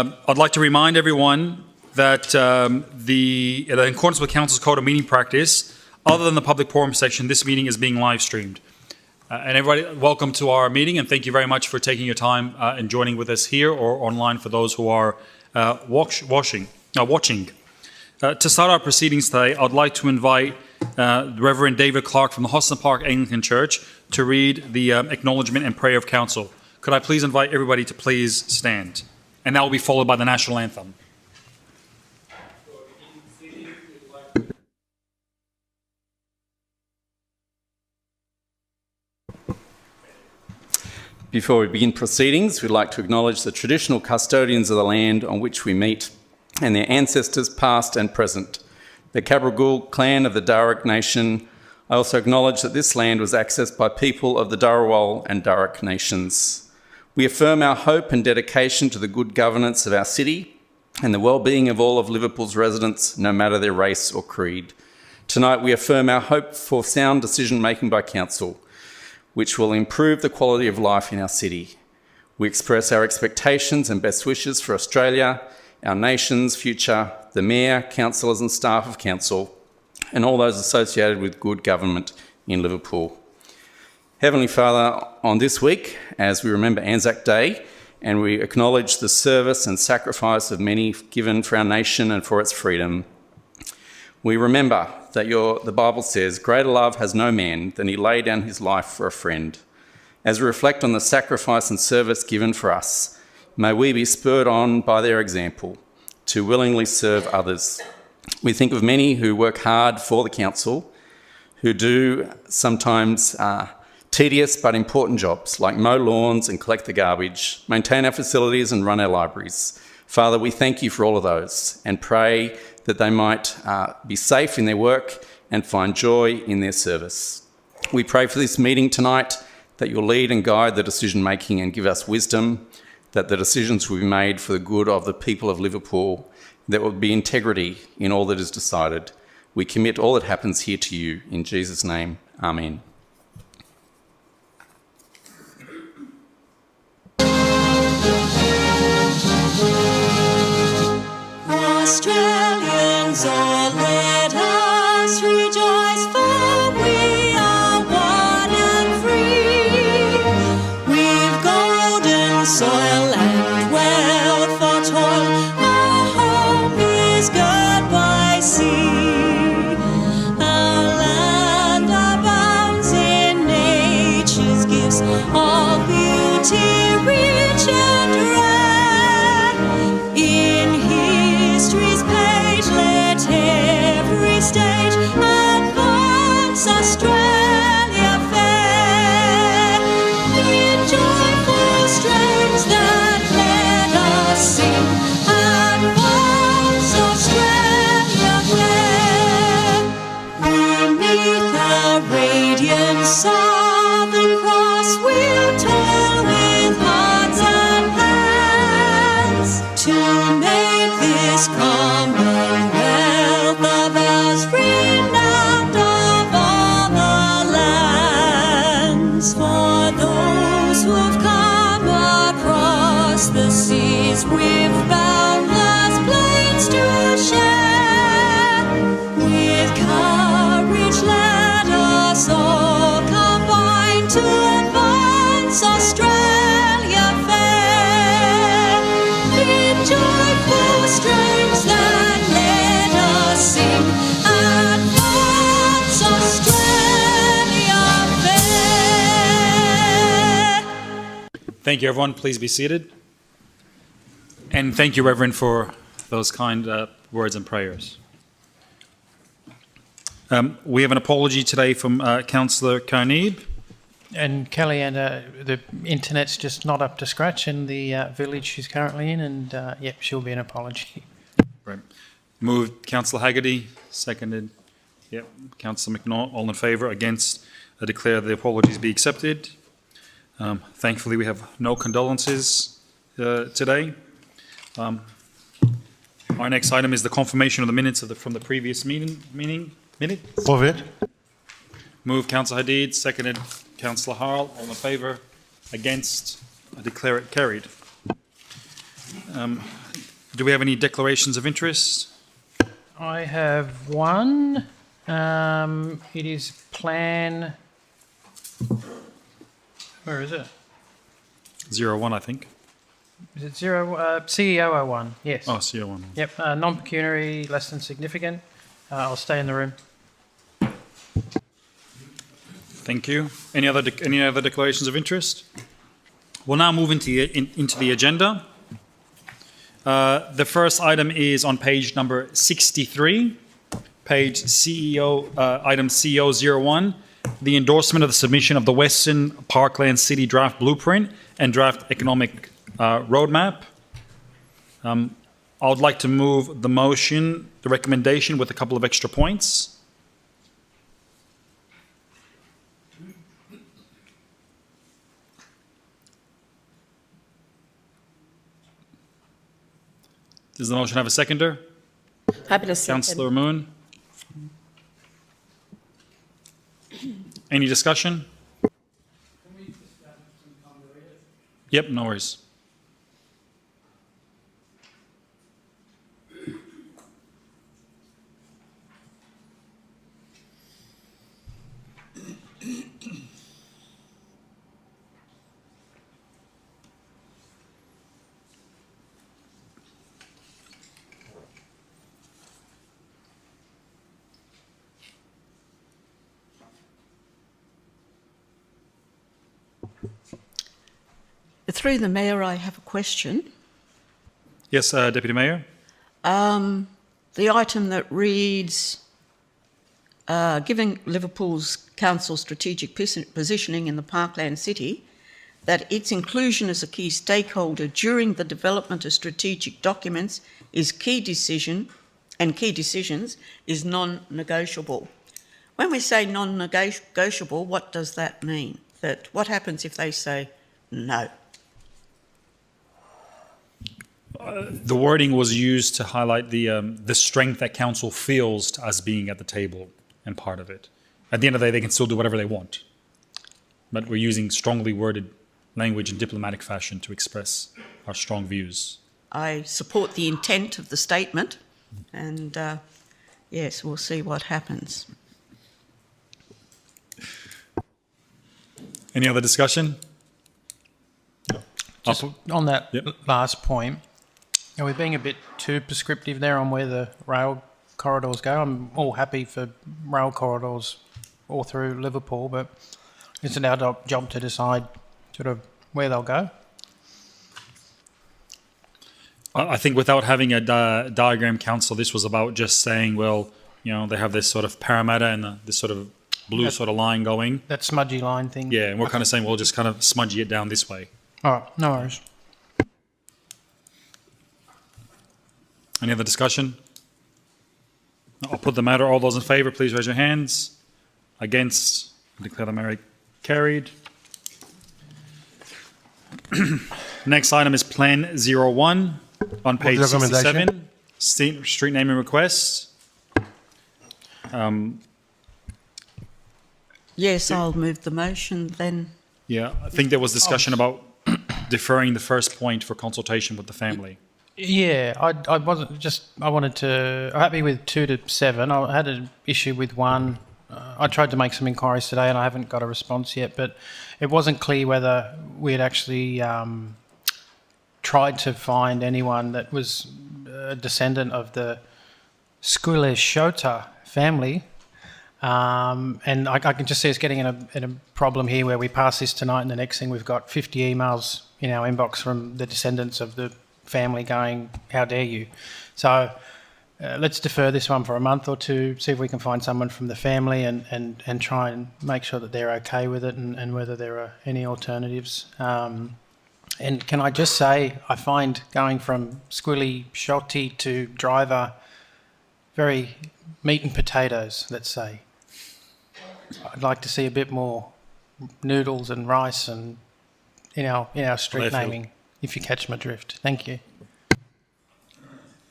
I'd like to remind everyone that in accordance with Council's Code of Meeting Practice, other than the public forum section, this meeting is being live streamed. And everybody, welcome to our meeting, and thank you very much for taking your time and joining with us here or online for those who are watching. To start our proceedings today, I'd like to invite Reverend David Clark from the Hoston Park Anglican Church to read the acknowledgement and prayer of council. Could I please invite everybody to please stand? And that will be followed by the national anthem. Before we begin proceedings, we'd like to acknowledge the traditional custodians of the land on which we meet and their ancestors past and present, the Cabral clan of the Darug Nation. I also acknowledge that this land was accessed by people of the Darawal and Darug nations. We affirm our hope and dedication to the good governance of our city and the well-being of all of Liverpool's residents, no matter their race or creed. Tonight we affirm our hope for sound decision-making by council, which will improve the quality of life in our city. We express our expectations and best wishes for Australia, our nation's future, the Mayor, councillors and staff of council, and all those associated with good government in Liverpool. Heavenly Father, on this week, as we remember Anzac Day, and we acknowledge the service and sacrifice of many given for our nation and for its freedom, we remember that the Bible says, "Greater love has no man than he lay down his life for a friend." As we reflect on the sacrifice and service given for us, may we be spurred on by their example to willingly serve others. We think of many who work hard for the council, who do sometimes tedious but important jobs like mow lawns and collect the garbage, maintain our facilities and run our libraries. Father, we thank you for all of those and pray that they might be safe in their work and find joy in their service. We pray for this meeting tonight that you'll lead and guide the decision making and give us wisdom, that the decisions will be made for the good of the people of Liverpool, there will be integrity in all that is decided. We commit all that happens here to you. In Jesus' name, amen. Australians, oh, let us rejoice, for we are one and free. We've golden soil and wealth for toil. Our home is good by sea. Our land abounds in nature's gifts, all beauty rich and rare. In history's page, let every stage advance Australia fair. In joyful strains that let us sing, advance Australia fair. Beneath the radiant Southern Cross, we'll toil with hearts and hands to make this commonwealth of ours renowned of all the lands. For those who've come across the seas with boundless plains to share, with courage let us all combine to advance Australia fair. In joyful strains that let us sing, advance Australia fair. Thank you, everyone. Please be seated. And thank you, Reverend, for those kind words and prayers. We have an apology today from Councillor Carneeb. And Kelly, and the internet's just not up to scratch in the village she's currently in, and yep, she'll be an apology. Right. Moved, Councillor Haggerty, seconded. Yep, Councillor McNaught, all in favour, against. I declare the apologies be accepted. Thankfully, we have no condolences today. Our next item is the confirmation of the minutes from the previous meeting. Minutes? Move it. Moved, Councillor Hadid, seconded, Councillor Harrell, all in favour, against. I declare it carried. Do we have any declarations of interest? I have one. It is plan. Where is it? 01, I think. Is it CEO 01? Yes. Oh, CO1. Yep. Non-pecuniary, less than significant. I'll stay in the room. Thank you. Any other declarations of interest? We'll now move into the agenda. The first item is on page number 63, page item CEO01, the endorsement of the submission of the Western Parkland City Draft Blueprint and Draft Economic Roadmap. I would like to move the recommendation with a couple of extra points. Does the motion have a seconder? Happy to second. Councillor Moon? Any discussion? Yep, no worries. Through the Mayor, I have a question. Yes, Deputy Mayor? The item that reads, giving Liverpool's council strategic positioning in the Parkland City, that its inclusion as a key stakeholder during the development of strategic documents is key decisions is non-negotiable. When we say non-negotiable, what does that mean? What happens if they say no? The wording was used to highlight the strength that council feels as being at the table and part of it. At the end of the day, they can still do whatever they want. But we're using strongly worded language in diplomatic fashion to express our strong views. I support the intent of the statement, and yes, we'll see what happens. Any other discussion? Just on that Yep. last point, are we being a bit too prescriptive there on where the rail corridors go? I'm all happy for rail corridors all through Liverpool, but is it our job to decide sort of where they'll go? I think without having a diagram council, this was about just saying, well, they have this sort of Parramatta and this sort of blue sort of line going. That smudgy line thing? Yeah, and we're kind of saying, well, just kind of smudgy it down this way. All right, no worries. Any other discussion? I'll put the matter. All those in favour, please raise your hands. Against? I declare the matter carried. Next item is Plan 01 on page 67. Street naming request. Yes, I'll move the motion then. Yeah, I think there was discussion about deferring the first point for consultation with the family. Yeah, I wasn't just. I'm happy with 2 to 7. I had an issue with 1. I tried to make some inquiries today, and I haven't got a response yet. But it wasn't clear whether we had actually tried to find anyone that was a descendant of the Shota family. And I can just see us getting in a problem here where we pass this tonight, and the next thing we've got 50 emails in our inbox from the descendants of the family going, how dare you? So let's defer this one for a month or two, see if we can find someone from the family and try and make sure that they're okay with it and whether there are any alternatives. And can I just say, I find going from Squilly Shelty to Driver very meat and potatoes, let's say. I'd like to see a bit more noodles and rice and in our street naming, if you catch my drift. Thank you.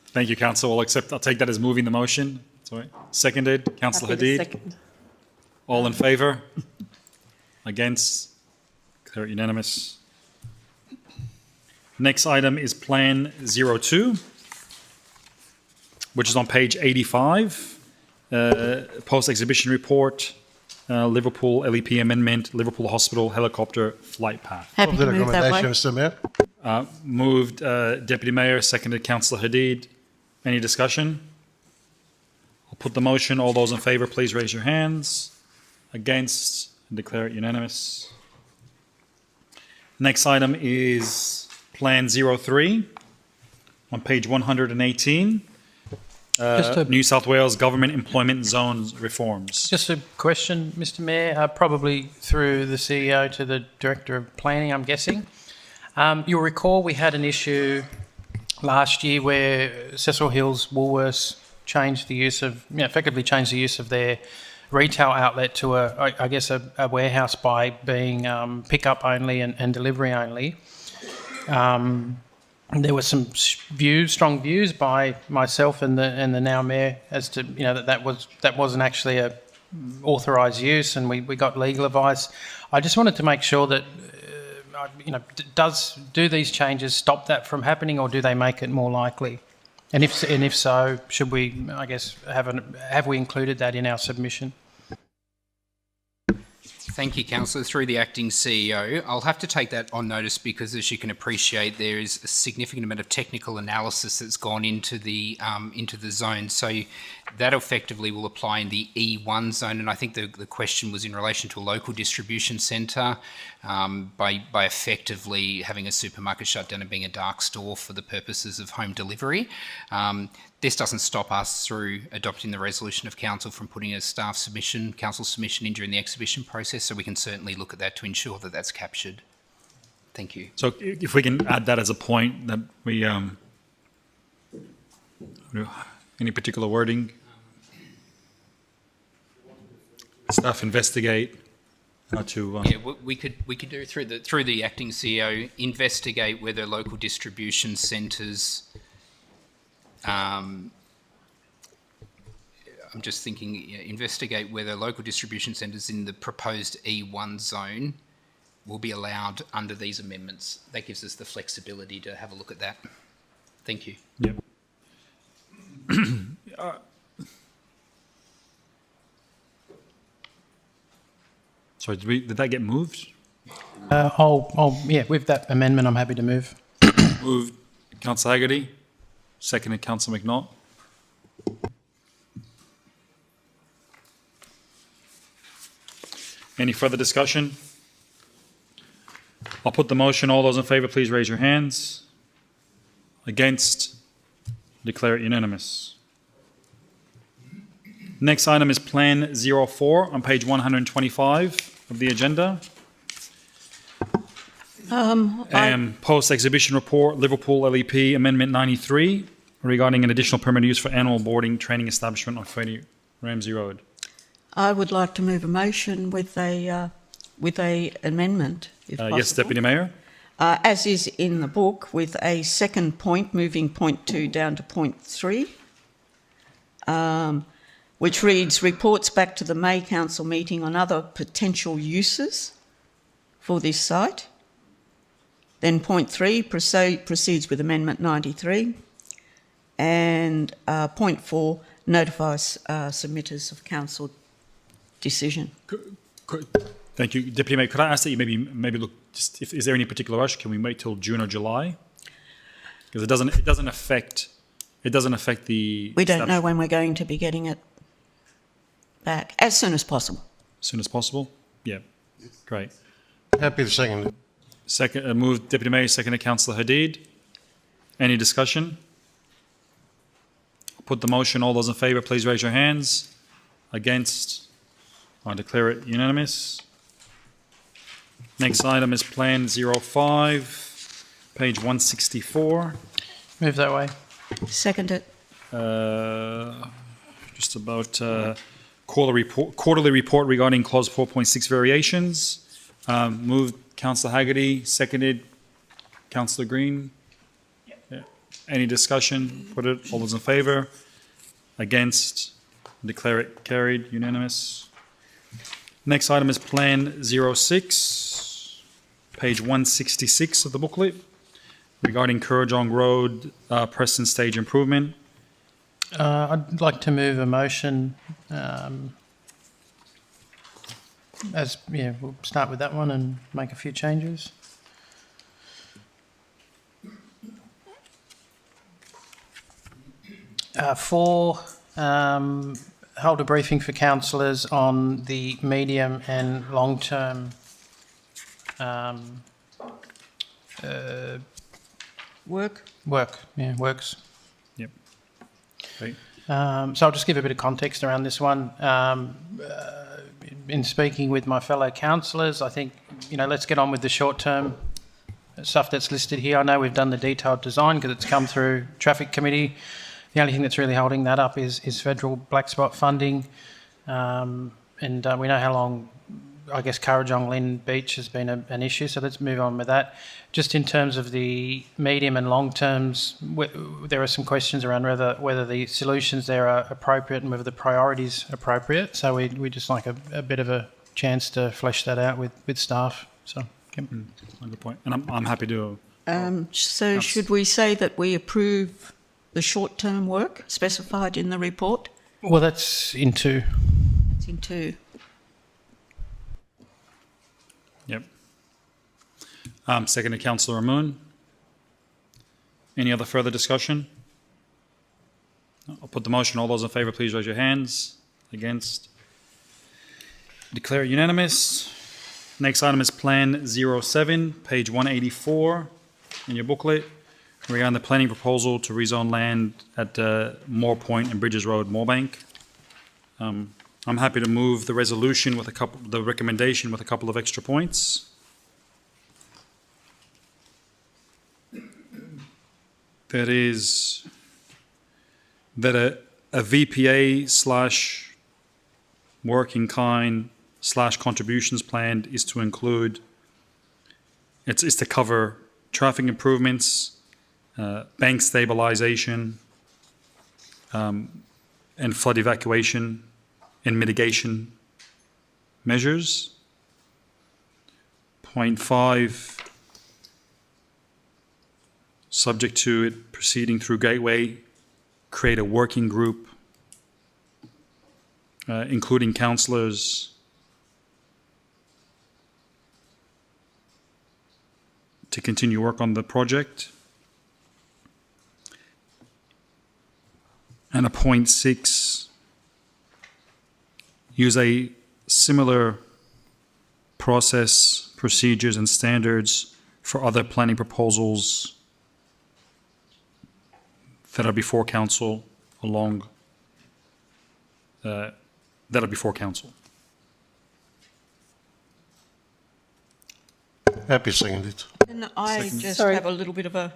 Thank you, Council. I'll take that as moving the motion. Sorry. Seconded, Councillor Happy to Hadid. second. All in favour? Against? Declare it unanimous. Next item is Plan 02, which is on page 85. Post-exhibition report, Liverpool LEP amendment, Liverpool Hospital helicopter flight path. Happy to move that way. Mr Mayor. Moved Deputy Mayor, seconded Councillor Hadid. Any discussion? I'll put the motion. All those in favour, please raise your hands. Against, declare it unanimous. Next item is Plan 03 on page 118. New South Wales Government Employment Zones reforms. Just a question, Mr Mayor, probably through the CEO to the Director of Planning, I'm guessing. You'll recall we had an issue last year where Cecil Hills Woolworths changed the use of, effectively changed the use of their retail outlet to a warehouse by being pick-up only and delivery only. There were some strong views by myself and the now mayor as to that wasn't actually a authorised use, and we got legal advice. I just wanted to make sure that do these changes stop that from happening, or do they make it more likely? And if so, should we have we included that in our submission? Thank you, Councillor. Through the Acting CEO, I'll have to take that on notice because, as you can appreciate, there is a significant amount of technical analysis that's gone into the zone. So that effectively will apply in the E1 zone, and I think the question was in relation to a local distribution centre by effectively having a supermarket shut down and being a dark store for the purposes of home delivery. This doesn't stop us through adopting the resolution of council from putting a staff submission, council submission in during the exhibition process, so we can certainly look at that to ensure that that's captured. Thank you. So if we can add that as a point, that we, any particular wording? Staff investigate how to... Yeah, we could do through the Acting CEO, investigate whether local distribution centres... I'm just thinking, investigate whether local distribution centres in the proposed E1 zone will be allowed under these amendments. That gives us the flexibility to have a look at that. Thank you. Yep. Sorry, did that get moved? With that amendment, I'm happy to move. Moved Councillor Haggerty, seconded Councillor McNaught. Any further discussion? I'll put the motion. All those in favour, please raise your hands. Against? Declare it unanimous. Next item is Plan 04 on page 125 of the agenda. Post-exhibition report, Liverpool LEP Amendment 93 regarding an additional permit use for animal boarding training establishment on 30 Ramsey Road. I would like to move a motion with a amendment, if possible. Yes, Deputy Mayor. As is in the book, with a second point, moving point 2 down to point 3, which reads, reports back to the May Council meeting on other potential uses for this site. Then point 3 proceeds with Amendment 93. And point 4 notifies submitters of council decision. Thank you, Deputy Mayor. Could I ask that you maybe look? Just is there any particular rush? Can we wait till June or July? Because it doesn't affect the. We don't know when we're going to be getting it back. As soon as possible. As soon as possible. Yeah, great. Happy to second. Second, moved Deputy Mayor, seconded Councillor Hadid. Any discussion? I'll put the motion. All those in favour, please raise your hands. Against? I declare it unanimous. Next item is Plan 05, page 164. Move that way. Second it. Just about quarterly report regarding clause 4.6 variations. Moved Councillor Haggerty, seconded Councillor Green. Yeah. Any discussion? Put it. All those in favour? Against? Declare it carried. Unanimous. Next item is Plan 06, page 166 of the booklet. regarding Kurrajong Road, Preston Stage improvement. I'd like to move a motion. We'll start with that one and make a few changes. Hold a briefing for councillors on the medium and long-term works. Yep. Okay. So I'll just give a bit of context around this one. In speaking with my fellow councillors, I think, let's get on with the short-term stuff that's listed here. I know we've done the detailed design because it's come through Traffic Committee. The only thing that's really holding that up is federal black spot funding. We know how long, I guess, Kurrajong Lynn Beach has been an issue, so let's move on with that. Just in terms of the medium and long terms, there are some questions around whether the solutions there are appropriate and whether the priorities are appropriate. So we just like a bit of a chance to flesh that out with staff. So, yep. Good point. And I'm happy to. So should we say that we approve the short-term work specified in the report? Well, that's in two. It's in two. Yep. Second to Councillor Amoon. Any other further discussion? I'll put the motion. All those in favour, please raise your hands. Against? Declare it unanimous. Next item is Plan 07, page 184 in your booklet, regarding the planning proposal to rezone land at Moore Point and Bridges Road, Moorebank. I'm happy to move the resolution with the recommendation with a couple of extra points. That is that a VPA / work in kind / contributions plan is to include, it's to cover traffic improvements, bank stabilization, and flood evacuation and mitigation measures. Point 5, subject to it proceeding through Gateway, create a working group, including councillors, to continue work on the project. And a point 6, use a similar process, procedures and standards for other planning proposals that are before council that are before council. Happy to second it. Can I just Sorry. have a little bit of a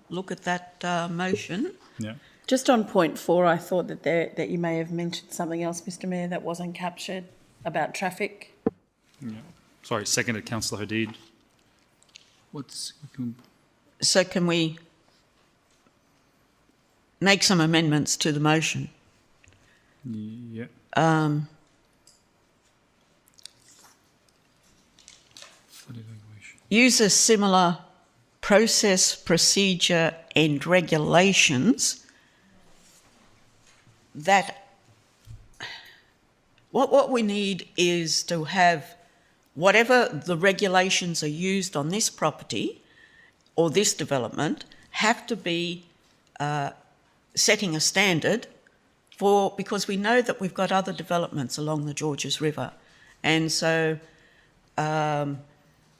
look at that motion? Yeah. Just on point 4, I thought that you may have mentioned something else, Mr Mayor, that wasn't captured about traffic. Sorry, seconded Councillor Hadid. So can we make some amendments to the motion? Yeah. Use a similar process, procedure and regulations that what we need is to have whatever the regulations are used on this property or this development have to be setting a standard for, because we know that we've got other developments along the Georges River. And so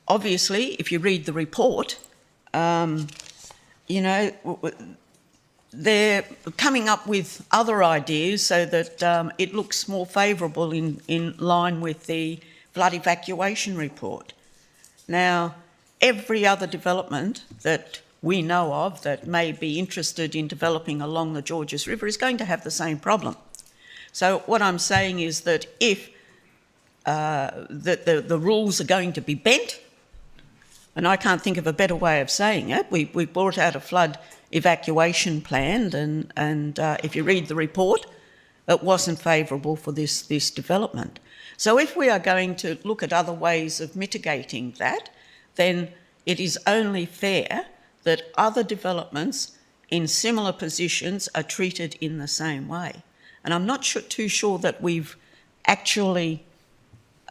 obviously, if you read the report, they're coming up with other ideas so that it looks more favourable in line with the flood evacuation report. Now, every other development that we know of that may be interested in developing along the Georges River is going to have the same problem. So what I'm saying is that if the rules are going to be bent, and I can't think of a better way of saying it, we brought out a flood evacuation plan, and if you read the report, it wasn't favourable for this development. So if we are going to look at other ways of mitigating that, then it is only fair that other developments in similar positions are treated in the same way. And I'm not too sure that we've actually,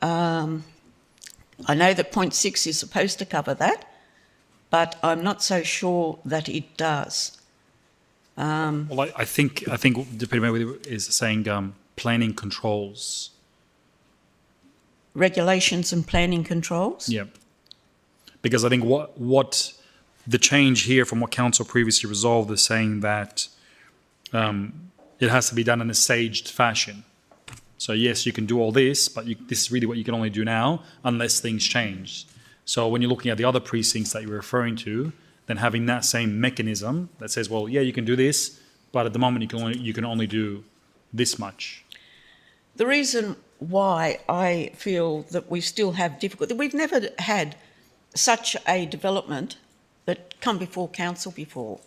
I know that point 6 is supposed to cover that, but I'm not so sure that it does. Well, I think Deputy Mayor is saying planning controls. Regulations and planning controls? Yeah. Because I think what the change here from what council previously resolved is saying that it has to be done in a staged fashion. So yes, you can do all this, but this is really what you can only do now unless things change. So when you're looking at the other precincts that you're referring to, then having that same mechanism that says, well, yeah, you can do this, but at the moment you can only do this much. The reason why I feel that we still have difficulty, we've never had such a development that come before council before.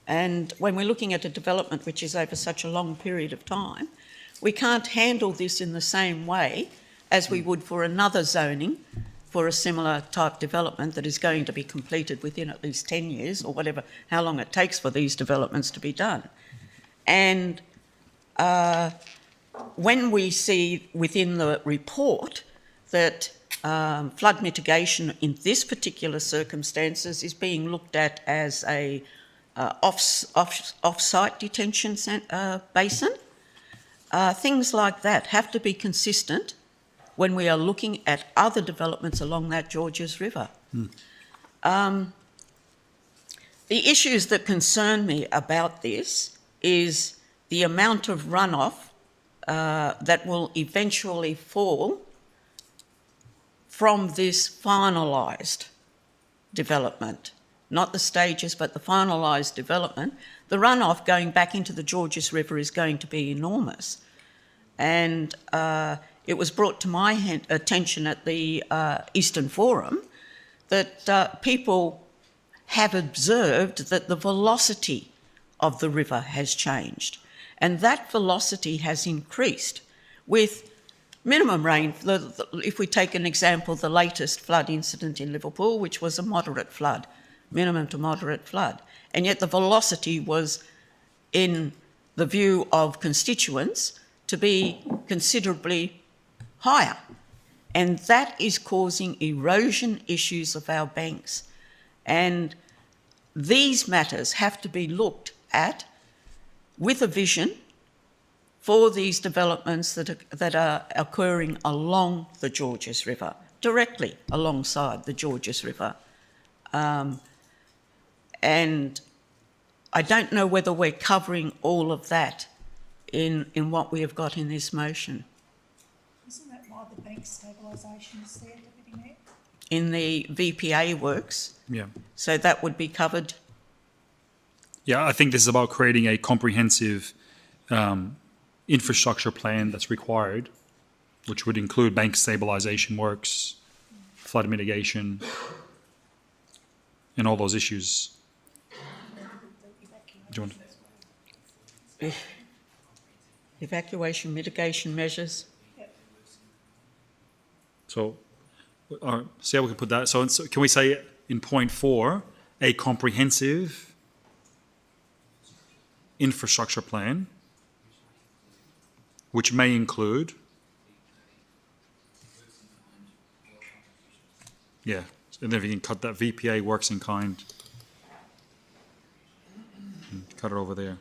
And when we're looking at a development which is over such a long period of time, we can't handle this in the same way as we would for another zoning for a similar type development that is going to be completed within at least 10 years or whatever, how long it takes for these developments to be done. And when we see within the report that flood mitigation in this particular circumstances is being looked at as a off-site detention basin, things like that have to be consistent when we are looking at other developments along that Georges River. The issues that concern me about this is the amount of runoff that will eventually fall from this finalised development. Not the stages, but the finalised development. The runoff going back into the Georges River is going to be enormous. And it was brought to my attention at the Eastern Forum that people have observed that the velocity of the river has changed. And that velocity has increased with minimum rain. If we take an example, the latest flood incident in Liverpool, which was a moderate flood, minimum to moderate flood. And yet the velocity was, in the view of constituents, to be considerably higher. And that is causing erosion issues of our banks. And these matters have to be looked at with a vision for these developments that are occurring along the Georges River, directly alongside the Georges River. And I don't know whether we're covering all of that in what we have got in this motion. Isn't that why the bank stabilisation is there, Deputy Mayor? In the VPA works. Yeah. So that would be covered. Yeah, I think this is about creating a comprehensive infrastructure plan that's required, which would include bank stabilisation works, flood mitigation, and all those issues. Do you want? Evacuation mitigation measures. So, see how we can put that. So can we say in point 4, a comprehensive infrastructure plan, which may include, yeah, and then if you can cut that VPA works in kind, cut it over there.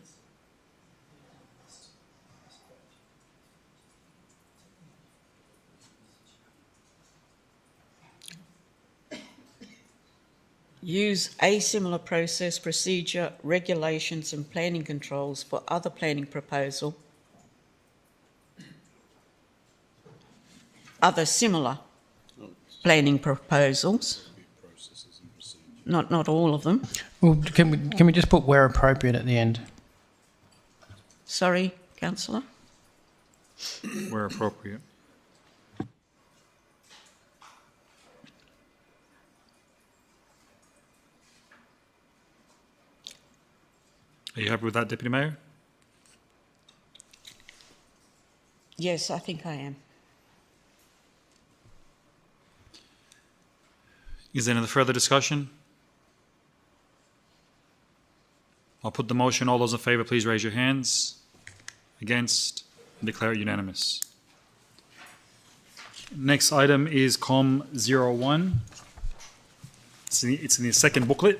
Use a similar process, procedure, regulations and planning controls for other planning proposal. Other similar planning proposals. Not all of them. Well, can we just put where appropriate at the end? Sorry, Councillor. Where appropriate. Are you happy with that, Deputy Mayor? Yes, I think I am. Is there any further discussion? I'll put the motion. All those in favour, please raise your hands. Against? Declare it unanimous. Next item is COM 01. It's in the second booklet.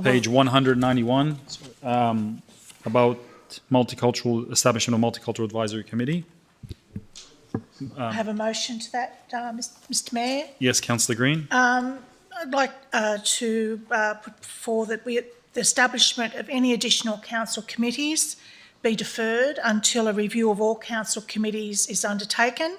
Page 191, about establishment of multicultural advisory committee. I have a motion to that, Mr Mayor. Yes, Councillor Green. I'd like to put forward that the establishment of any additional council committees be deferred until a review of all council committees is undertaken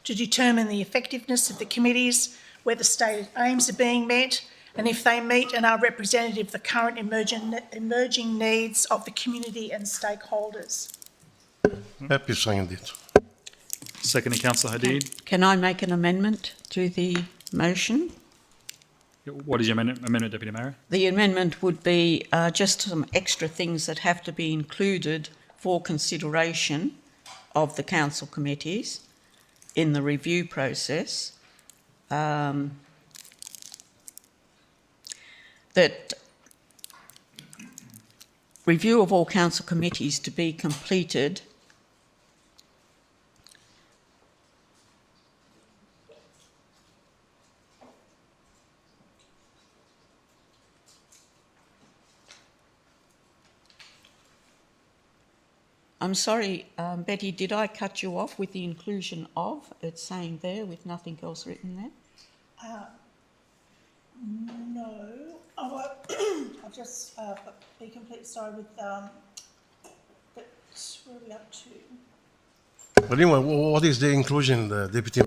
to determine the effectiveness of the committees, whether stated aims are being met, and if they meet and are representative of the current emerging needs of the community and stakeholders. Happy to second it. Second, Councillor Hadid. Can I make an amendment to the motion? What is your amendment, Deputy Mayor? The amendment would be just some extra things that have to be included for consideration of the council committees in the review process. That review of all council committees to be completed I'm sorry, Betty, did I cut you off with the inclusion of? It's saying there with nothing else written there. No, I'll just be completely sorry with but where are we up to? But anyway, what is the inclusion, the Deputy?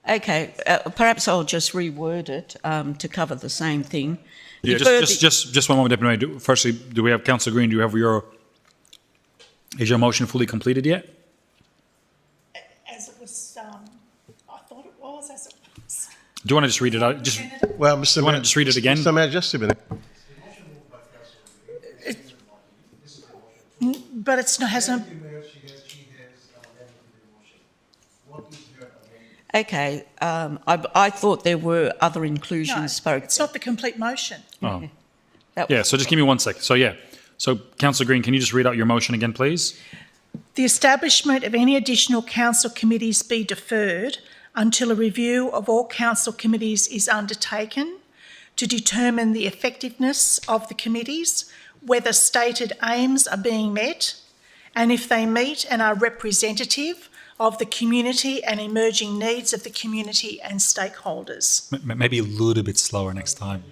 Okay, perhaps I'll just reword it to cover the same thing. Yeah, just one moment, Deputy Mayor. Firstly, do we have Councillor Green? Do you have is your motion fully completed yet? As it was, I thought it was, as it was. Do you want to just read it out? Well, Mr. you Mayor, want to just read it again? Mr. Mayor, just a minute. But it's not, hasn't. Okay, I thought there were other inclusions No, spoken. it's not the complete motion. Oh. That Yeah, so just give me 1 sec. So Councillor Green, can you just read out your motion again, please? The establishment of any additional council committees be deferred until a review of all council committees is undertaken to determine the effectiveness of the committees, whether stated aims are being met, and if they meet and are representative of the community and emerging needs of the community and stakeholders. Maybe a little bit slower next time.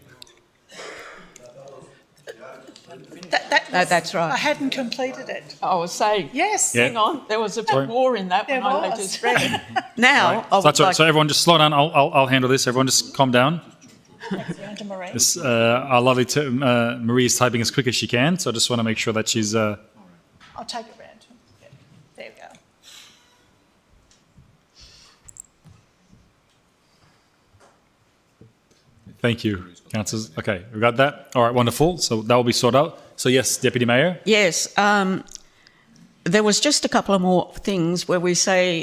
No, that's right. I hadn't completed it. I was saying, Yes. Yeah. hang on, there was a bit Sorry. more in that There when I was. just read it. Now, I would That's all right. like, So everyone just slow down. I'll handle this. Everyone just calm down. Down to Marie. This, our lovely Marie is typing as quick as she can, so I just want to make sure that she's... I'll take it round. Yeah. There we go. Thank you, councillors. Okay, we got that. All right, wonderful. So that will be sorted out. So yes, Deputy Mayor. yes, there was just a couple of more things where we say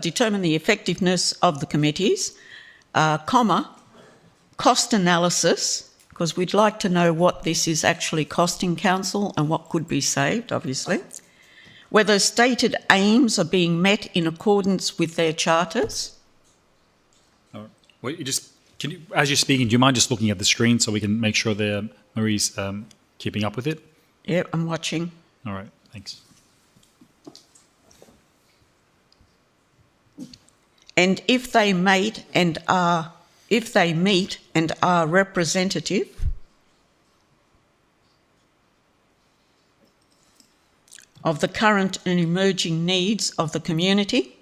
determine the effectiveness of the committees, comma, cost analysis, because we'd like to know what this is actually costing council and what could be saved, obviously. Whether stated aims are being met in accordance with their charters. All right. Well, can you, as you're speaking, do you mind just looking at the screen so we can make sure that Marie's keeping up with it? Yeah, I'm watching. All right, thanks. And if they meet and are representative of the current and emerging needs of the community,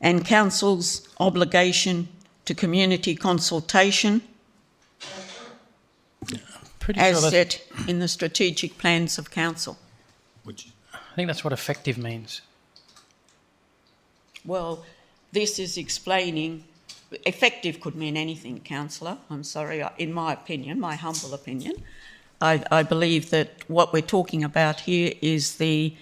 and council's obligation to community consultation Pretty as sure set in the strategic plans of council. I think that's what effective means. Well, this is explaining, effective could mean anything, councillor, I'm sorry, in my opinion, my humble opinion. I believe that what we're talking about here is the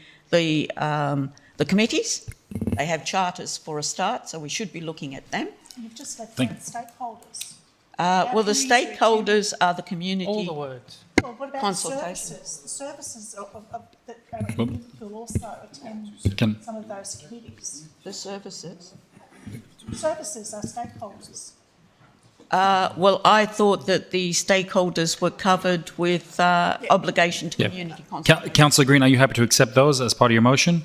committees. They have charters for a start, so we should be looking at them. You've just left Thank- out stakeholders. Well, the stakeholders are the community. All the words. Well, what about the Consultation. services? The services that Liverpool also attend Can- some of those committees. The services. Services are stakeholders. Well, I thought that the stakeholders were covered with obligation to Yeah. community consultation. Councillor Green, are you happy to accept those as part of your motion?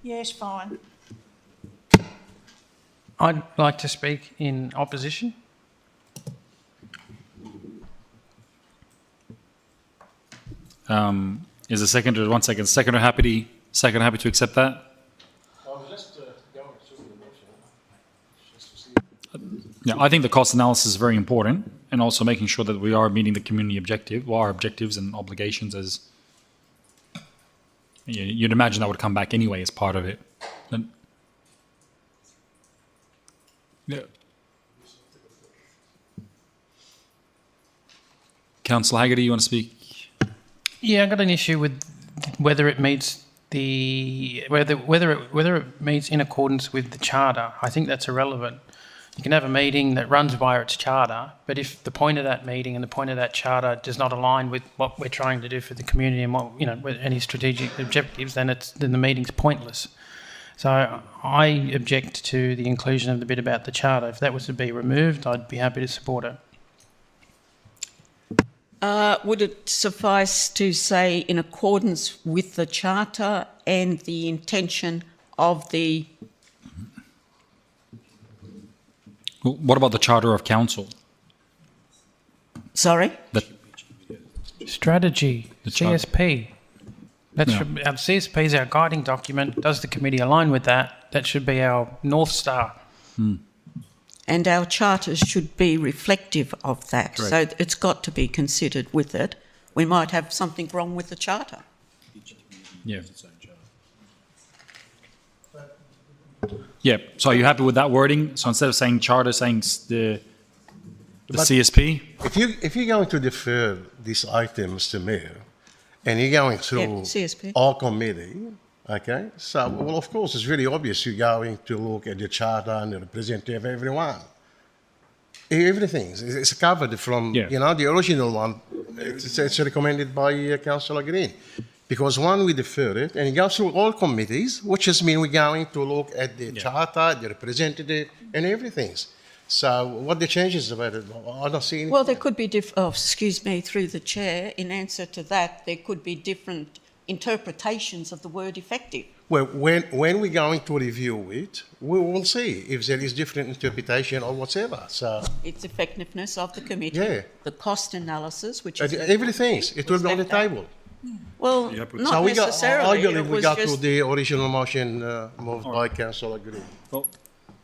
Yes, fine. I'd like to speak in opposition. Is the seconder, 1 second, seconder happy to accept that? Yeah, I think the cost analysis is very important, and also making sure that we are meeting the community objective, well, our objectives and obligations as, you'd imagine that would come back anyway as part of it. And- yeah. Councillor Haggerty, you want to speak? Yeah, I've got an issue with whether it meets whether it meets in accordance with the charter. I think that's irrelevant. You can have a meeting that runs via its charter, but if the point of that meeting and the point of that charter does not align with what we're trying to do for the community and what, with any strategic objectives, then the meeting's pointless. So I object to the inclusion of the bit about the charter. If that was to be removed, I'd be happy to support it. Would it suffice to say in accordance with the charter and the intention of the... What about the Charter of Council? Sorry? Strategy, The charter. CSP. That Yeah. should, our CSP is our guiding document. Does the committee align with that? That should be our North Star. And our charters should be reflective of that. So Correct. it's got to be considered with it. We might have something wrong with the charter. Yeah. Yeah, so are you happy with that wording? So instead of saying charter, saying the But- CSP? If you're going to defer this item, Mr. Mayor, and you're going through Yeah, CSP. our committee, okay, so, well, of course, it's really obvious you're going to look at the charter and the representative of everyone. Everything is covered from, Yeah. the original one, it's recommended by Councillor Green. Because one, we defer it, and it goes through all committees, which just means we're going to look at the charter, the representative, and everything. So what the changes about it, I don't see any. Well, there could be through the chair, in answer to that, there could be different interpretations of the word effective. Well, when we're going to review it, we will see if there is different interpretation or whatever. So Its effectiveness of the committee, Yeah. the cost analysis, which is... everything, it will be on the table. Well, You happy with not So necessarily. I believe It we was got to just- the original motion moved by Councillor Green. Well,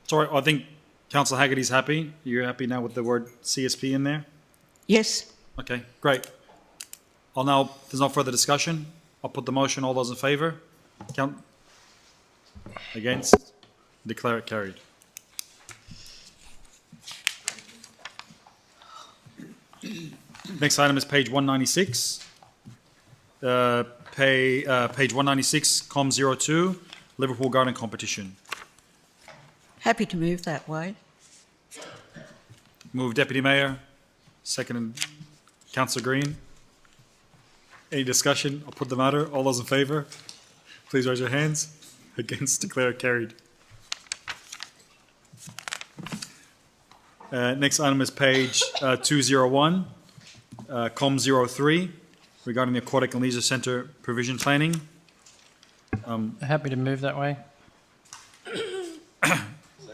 sorry, I think Councillor Haggerty's happy. You're happy now with the word CSP in there? Yes. Okay, great. There's no further discussion. I'll put the motion. All those in favour? Against? Declare it carried. Next item is page 196. Page 196, COM 02, Liverpool Garden Competition. Happy to move that way. Move Deputy Mayor, second Councillor Green. Any discussion? I'll put the matter. All those in favour, please raise your hands. Against, declare it carried. Next item is page 201, COM 03, regarding the Aquatic and Leisure Centre provision planning. Happy to move that way. Yeah,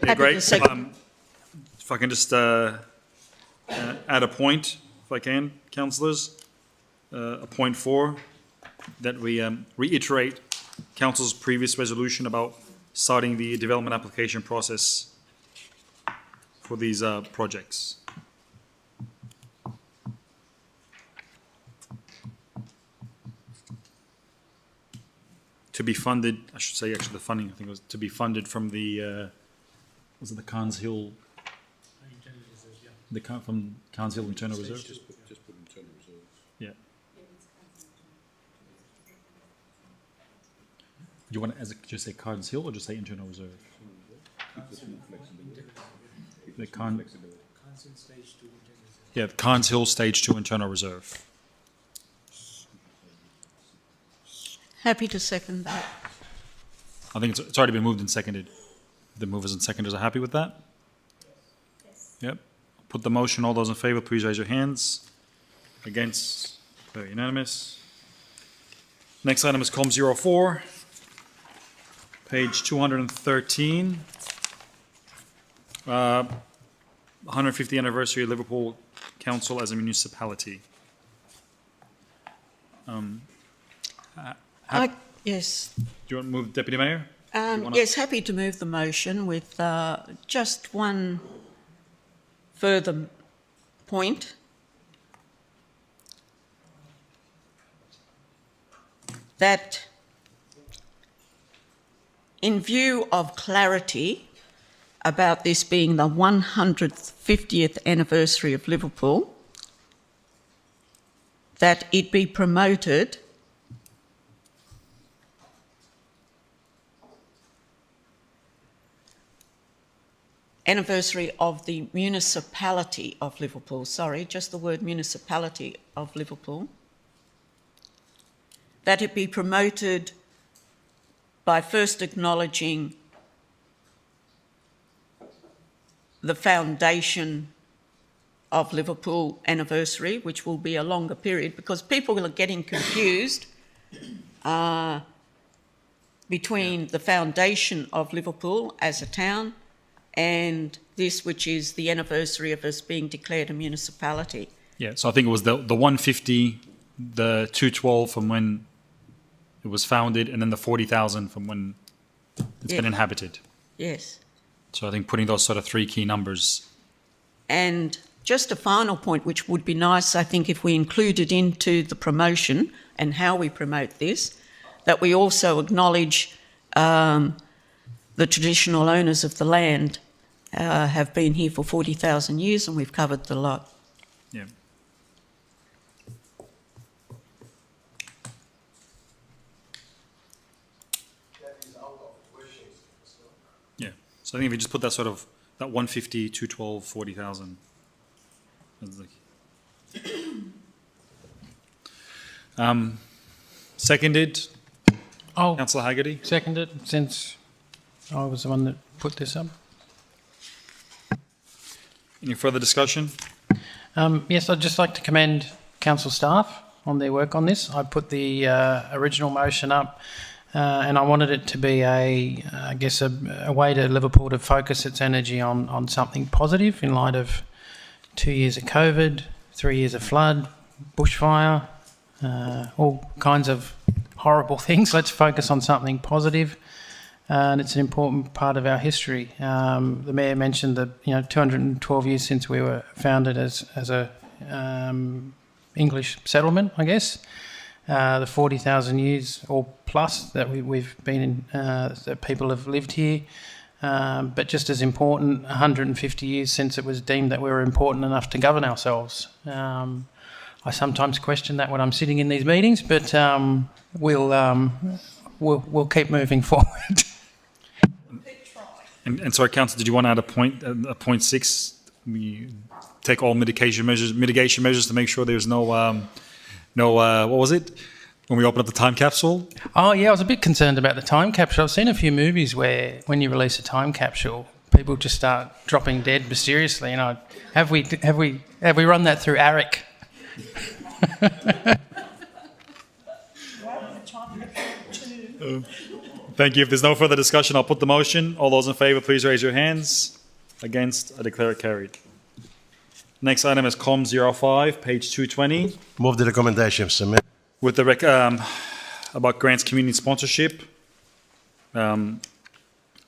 Happy great. to second. If I can just add a point, if I can, councillors. A point 4, that we reiterate council's previous resolution about starting the development application process for these projects. To be funded, I should say actually the funding, I think it was to be funded from the, was it the Carnes Hill? From Carnes Hill Internal Reserve? Just put internal reserves. Yeah. You want to just say Carnes Hill or just say internal reserve? The Carnes Hill Stage 2 internal reserve. Happy to second that. I think it's already been moved and seconded. The movers and seconders are happy with that? Yes. Yep. Put the motion. All those in favour, please raise your hands. Against? Very unanimous. Next item is COM 04, page 213. 150th anniversary of Liverpool Council as a municipality. Yes. Do you want to move, Deputy Mayor? Yes, happy to move the motion with just one further point. That in view of clarity about this being the 150th anniversary of Liverpool, that it be promoted anniversary of the municipality of Liverpool, sorry, just the word municipality of Liverpool, that it be promoted by first acknowledging the foundation of Liverpool anniversary, which will be a longer period, because people are getting confused between the foundation of Liverpool as a town and this, which is the anniversary of us being declared a municipality. Yeah, so I think it was the 150, the 212 from when it was founded, and then the 40,000 from when it's been inhabited. Yes. So I think putting those sort of three key numbers. And just a final point, which would be nice, I think, if we included into the promotion and how we promote this, that we also acknowledge the traditional owners of the land have been here for 40,000 years, and we've covered the lot. Yeah. Yeah. So I think if you just put that sort of, that 150, 212, 40,000. Seconded, I'll Councillor Haggerty. second it, since I was the one that put this up. Any further discussion? Yes, I'd just like to commend council staff on their work on this. I put the original motion up and I wanted it to be I guess a way to Liverpool to focus its energy on something positive in light of 2 years of COVID, 3 years of flood, bushfire, all kinds of horrible things. Let's focus on something positive. And it's an important part of our history. The Mayor mentioned that 212 years since we were founded as a English settlement, I guess. The 40,000 years or plus that we've been in, that people have lived here. But just as important, 150 years since it was deemed that we were important enough to govern ourselves. I sometimes question that when I'm sitting in these meetings, but we'll keep moving forward. And sorry, Councillor, did you want to add a point 6? We take all mitigation measures to make sure there's no what was it? When we open up the time capsule? Oh yeah, I was a bit concerned about the time capsule. I've seen a few movies where when you release a time capsule, people just start dropping dead mysteriously. Have we run that through ARIC? Thank you. If there's no further discussion, I'll put the motion. All those in favour, please raise your hands. Against, I declare it carried. Next item is COM 05, page 220. Move the recommendation, Mr. Mayor. With the about grants community sponsorship. Page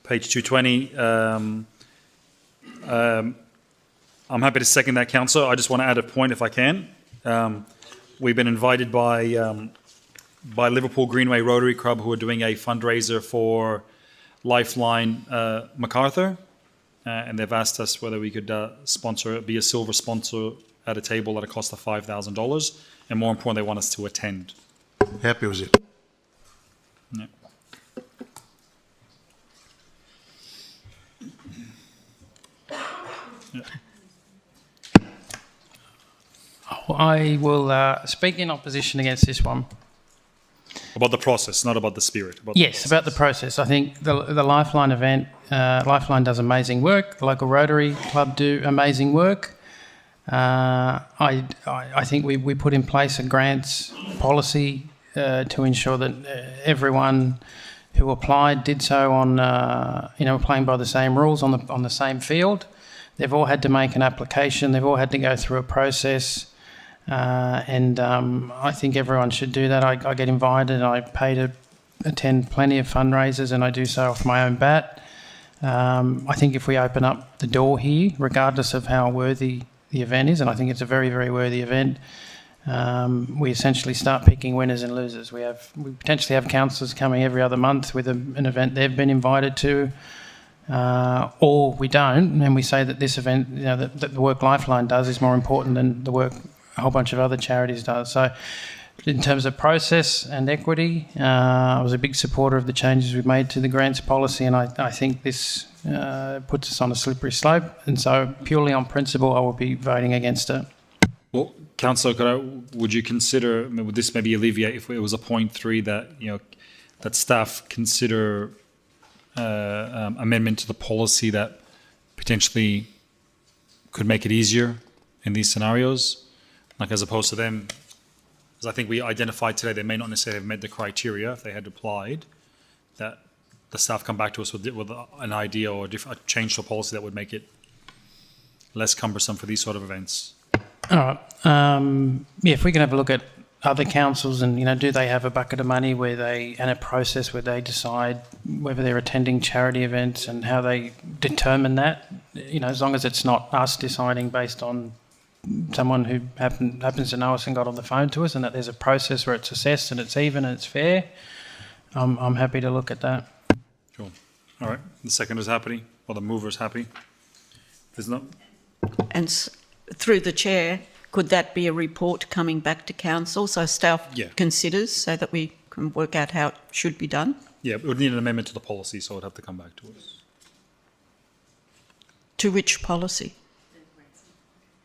220. I'm happy to second that, Councillor. I just want to add a point if I can. We've been invited by Liverpool Greenway Rotary Club, who are doing a fundraiser for Lifeline MacArthur, and they've asked us whether we could be a silver sponsor at a table at a cost of $5,000, and more importantly, they want us to attend. Happy with it. Yeah. I will speak in opposition against this one. About the process, not about the spirit. Yes, about the process. I think the Lifeline event, Lifeline does amazing work. The local Rotary Club do amazing work. I think we put in place a grants policy to ensure that everyone who applied did so on, playing by the same rules on the same field. They've all had to make an application. They've all had to go through a process. I think everyone should do that. I get invited. I pay to attend plenty of fundraisers, and I do so off my own bat. I think if we open up the door here, regardless of how worthy the event is, and I think it's a very, very worthy event, we essentially start picking winners and losers. We potentially have councillors coming every other month with an event they've been invited to, or we don't, and we say that this event, that the work Lifeline does is more important than the work a whole bunch of other charities does. So in terms of process and equity, I was a big supporter of the changes we've made to the grants policy, and I think this puts us on a slippery slope, and so purely on principle I will be voting against it. Well, Councillor, would you consider, would this maybe alleviate if it was a point 3 that, that staff consider amendment to the policy that potentially could make it easier in these scenarios? Like as opposed to them, because I think we identified today they may not necessarily have met the criteria if they had applied, that the staff come back to us with an idea or a change to a policy that would make it less cumbersome for these sort of events. All right. If we can have a look at other councils and, do they have a bucket of money and a process where they decide whether they're attending charity events and how they determine that, as long as it's not us deciding based on someone who happens to know us and got on the phone to us, and that there's a process where it's assessed and it's even and it's fair, I'm happy to look at that. Sure. All right. The second is happy, or the mover is happy. There's not. And through the chair, could that be a report coming back to council so staff considers so that we can work out how it should be done? Yeah, it would need an amendment to the policy, so it would have to come back to us. To which policy?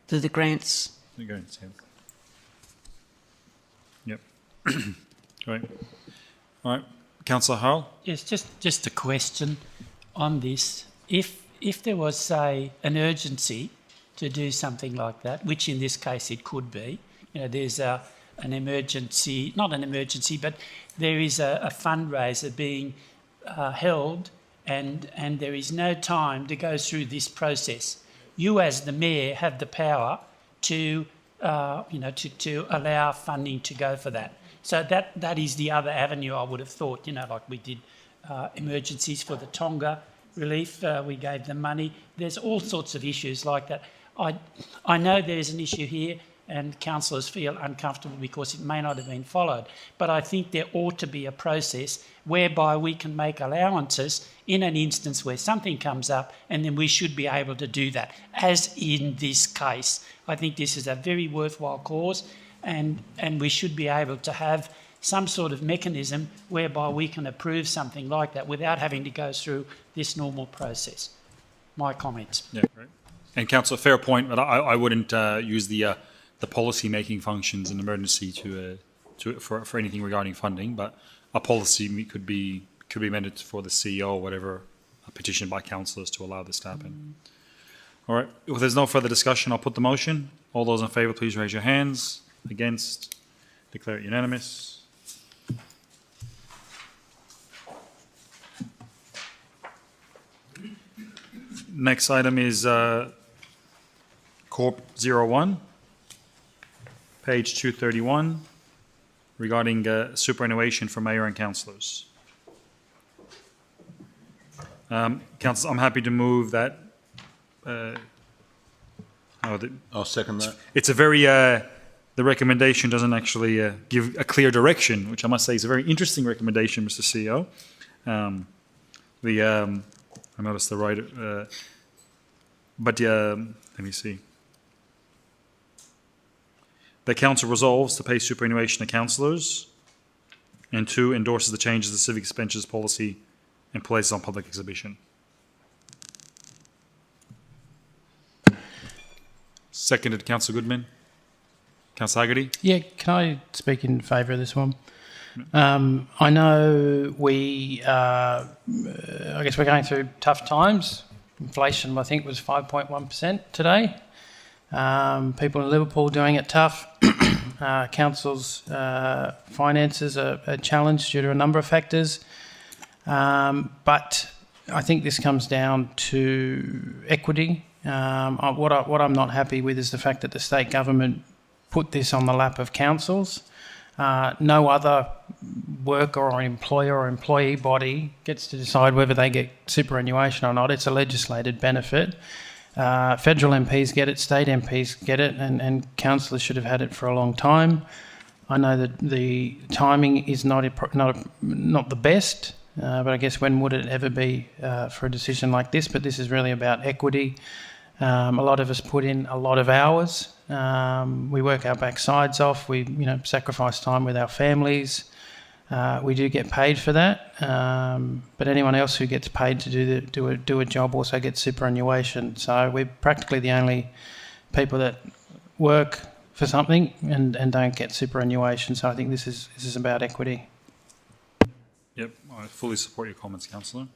To the grants. The grants, yeah. Yep. Right. All right. Councillor Harrell? Yes, just a question on this. If there was, say, an urgency to do something like that, which in this case it could be, there's an emergency, not an emergency, but there is a fundraiser being held and there is no time to go through this process. You as the mayor have the power to, to allow funding to go for that. So that is the other avenue I would have thought, like we did emergencies for the Tonga relief, we gave them money. There's all sorts of issues like that. I know there's an issue here and councillors feel uncomfortable because it may not have been followed, but I think there ought to be a process whereby we can make allowances in an instance where something comes up, and then we should be able to do that, as in this case. I think this is a very worthwhile cause, and we should be able to have some sort of mechanism whereby we can approve something like that without having to go through this normal process. My comments. Yeah, right. And Councillor, fair point, but I wouldn't use the policy-making functions in emergency for anything regarding funding, but a policy could be amended for the CEO or whatever, a petition by councillors to allow this to happen. All right. If there's no further discussion, I'll put the motion. All those in favour, please raise your hands. Against, declare it unanimous. Next item is Corp 01, page 231, regarding superannuation for mayor and councillors. Councillors, I'm happy to move that. I'll second that. It's a very, the recommendation doesn't actually give a clear direction, which I must say is a very interesting recommendation, Mr. CEO. I noticed the right, but let me see. The council resolves to pay superannuation to councillors, and 2, endorses the changes to the civic expenditures policy and places on public exhibition. Seconded, Councillor Goodman. Councillor Haggerty. Yeah, can I speak in favour of this one? I know I guess we're going through tough times. Inflation, I think, was 5.1% today. People in Liverpool doing it tough. Council's finances are challenged due to a number of factors. But I think this comes down to equity. What I'm not happy with is the fact that the state government put this on the lap of councils. No other worker or employer or employee body gets to decide whether they get superannuation or not. It's a legislated benefit. Federal MPs get it, state MPs get it, and councillors should have had it for a long time. I know that the timing is not the best, but I guess when would it ever be for a decision like this? But this is really about equity. A lot of us put in a lot of hours. We work our backsides off. We, sacrifice time with our families. We do get paid for that. But anyone else who gets paid to do a job also gets superannuation. So we're practically the only people that work for something and don't get superannuation. So I think this is about equity. Yep, I fully support your comments, Councillor.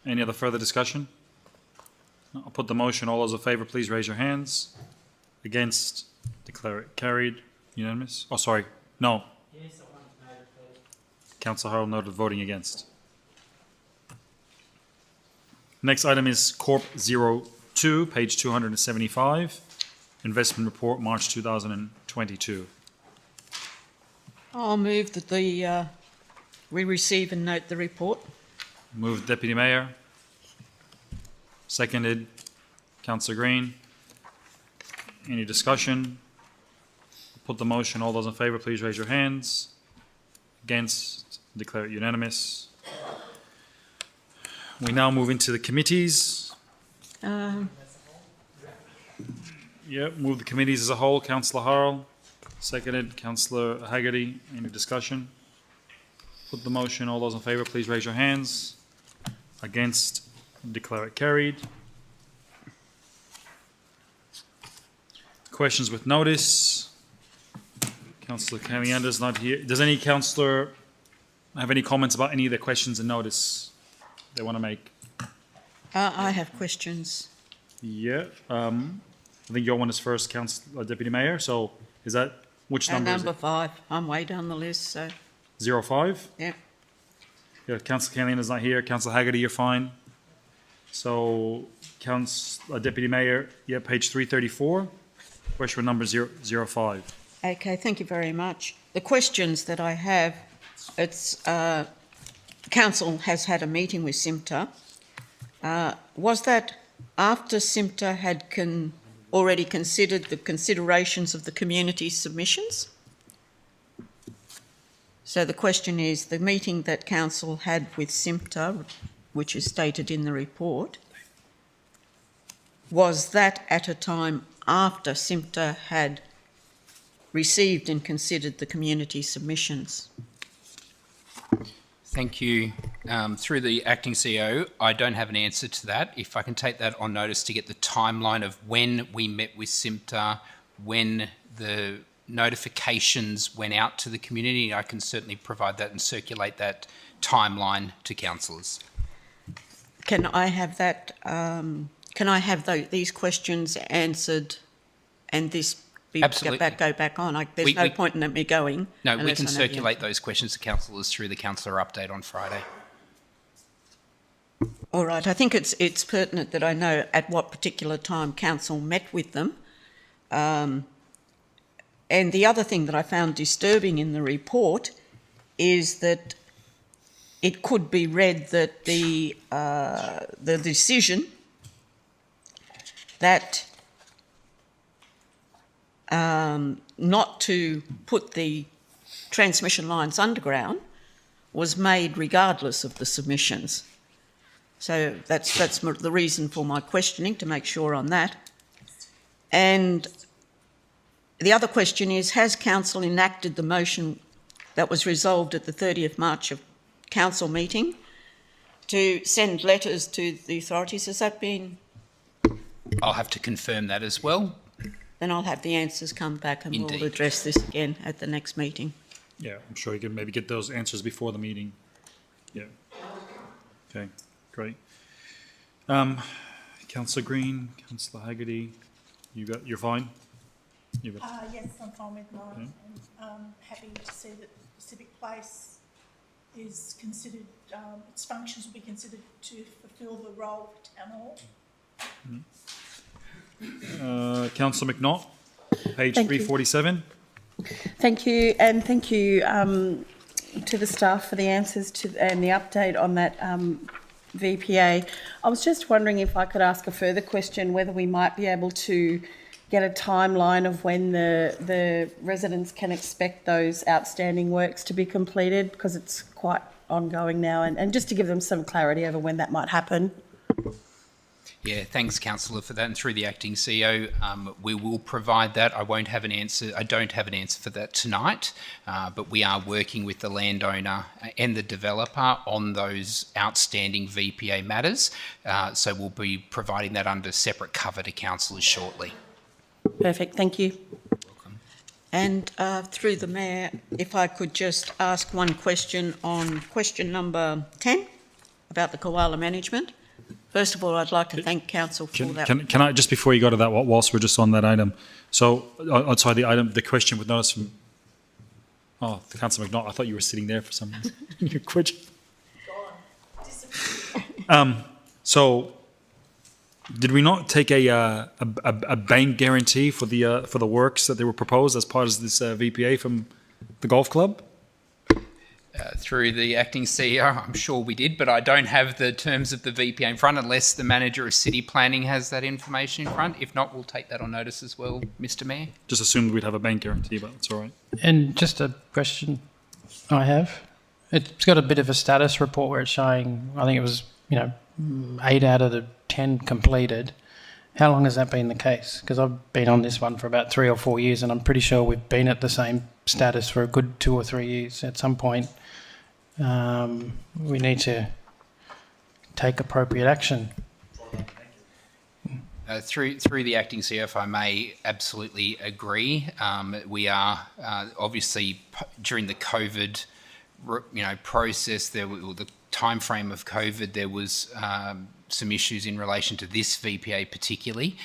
Any other further discussion? No, I'll put the motion. All those in favour, please raise your hands. Against, declare it carried. Unanimous? Oh, sorry. No. Yes, I want to note it. Councillor Harrell noted voting against. Next item is Corp 02, page 275. Investment Report, March 2022. I'll move that we receive and note the report. Moved, Deputy Mayor. Seconded, Councillor Green. Any discussion? Put the motion. All those in favour, please raise your hands. Against, declare it unanimous. We now move into the committees. Yep, move the committees as a whole. Councillor Harrell. Seconded, Councillor Haggerty. Any discussion? Put the motion. All those in favour, please raise your hands. Against, declare it carried. Questions with notice. Councillor Caliender's not here. Does any councillor have any comments about any of the questions and notice they want to make? I have questions. Yeah. I think your one is first, Councillor Deputy Mayor. So is that which number? Number 5. I'm way down the list, so 05? yeah. Yeah, Councillor Caliender's not here. Councillor Haggerty, you're fine. So Councillor Deputy Mayor, yeah, page 334. Question number 05. Okay, thank you very much. The questions that I have, it's Council has had a meeting with SIMTA. Was that after SIMTA had already considered the considerations of the community submissions? So the question is, the meeting that Council had with SIMTA, which is stated in the report, was that at a time after SIMTA had received and considered the community submissions? Thank you. Through the acting CEO, I don't have an answer to that. If I can take that on notice to get the timeline of when we met with SIMTA, when the notifications went out to the community, I can certainly provide that and circulate that timeline to councillors. Can I have that? Can I have these questions answered, and this Absolutely. go back on? There's no point in me going. No, we can circulate those questions to councillors through the councillor update on Friday. All right. I think it's pertinent that I know at what particular time council met with them. And the other thing that I found disturbing in the report is that it could be read that the decision that not to put the transmission lines underground was made regardless of the submissions. So that's the reason for my questioning, to make sure on that. And the other question is, has council enacted the motion that was resolved at the 30th March of council meeting to send letters to the authorities? Has that been? I'll have to confirm that as well. then I'll have the answers come back and Indeed. we'll address this again at the next meeting. Yeah, I'm sure you can maybe get those answers before the meeting. Yeah. Okay, great. Councillor Green, Councillor Haggerty, you're fine? You got, Yes, I'm fine with mine. And happy to see that the civic place is considered, its functions will be considered to fulfil the role of town hall. Councillor McNaught, page Thank you. 347. Thank you, and thank you to the staff for the answers and the update on that VPA. I was just wondering if I could ask a further question, whether we might be able to get a timeline of when the residents can expect those outstanding works to be completed, because it's quite ongoing now, and just to give them some clarity over when that might happen. Yeah, thanks, Councillor, for that. And through the acting CEO, we will provide that. I don't have an answer for that tonight, but we are working with the landowner and the developer on those outstanding VPA matters. So we'll be providing that under separate cover to councillors shortly. Perfect, thank you. And through the Mayor, if I could just ask one question on question number 10 about the koala management. First of all, I'd like to thank Council for that. Can I, just before you go to that, whilst we're just on that item, so, sorry, the question with notice from, the Councillor McNaught, I thought you were sitting there for some reason. You quit. So, did we not take a bank guarantee for the works that they were proposed as part of this VPA from the golf club? Through the acting CEO, I'm sure we did, but I don't have the terms of the VPA in front unless the manager of city planning has that information in front. If not, we'll take that on notice as well, Mr. Mayor. Just assumed we'd have a bank guarantee, but it's all right. And just a question I have. It's got a bit of a status report where it's showing, I think it was, 8 out of the 10 completed. How long has that been the case? Because I've been on this one for about 3 or 4 years, and I'm pretty sure we've been at the same status for a good 2 or 3 years. At some point, we need to take appropriate action. Through the acting CEO, if I may absolutely agree. We are obviously during the COVID, process. The time frame of COVID, there was some issues in relation to this VPA particularly,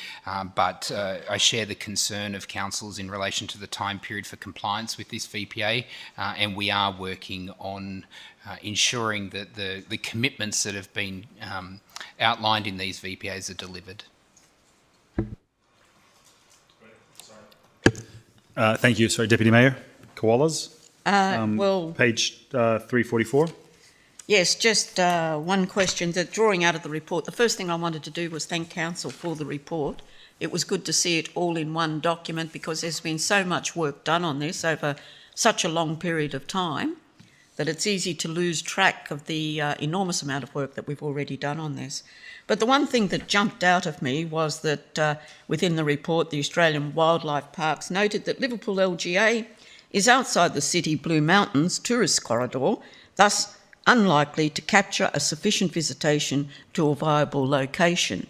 but I share the concern of councillors in relation to the time period for compliance with this VPA, and we are working on ensuring that the commitments that have been outlined in these VPAs are delivered. Thank you. Sorry, Deputy Mayor. Koalas? Well, Page 344. yes, just one question. The drawing out of the report, the first thing I wanted to do was thank Council for the report. It was good to see it all in one document because there's been so much work done on this over such a long period of time that it's easy to lose track of the enormous amount of work that we've already done on this. But the one thing that jumped out of me was that within the report, the Australian Wildlife Parks noted that Liverpool LGA is outside the city Blue Mountains tourist corridor, thus unlikely to capture a sufficient visitation to a viable location.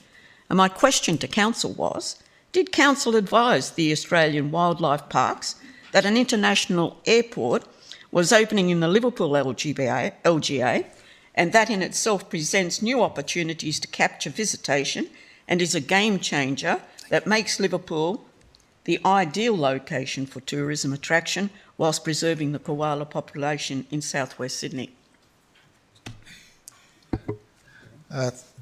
And my question to Council was, did Council advise the Australian Wildlife Parks that an international airport was opening in the Liverpool LGA, and that in itself presents new opportunities to capture visitation and is a game changer that makes Liverpool the ideal location for tourism attraction whilst preserving the koala population in southwest Sydney?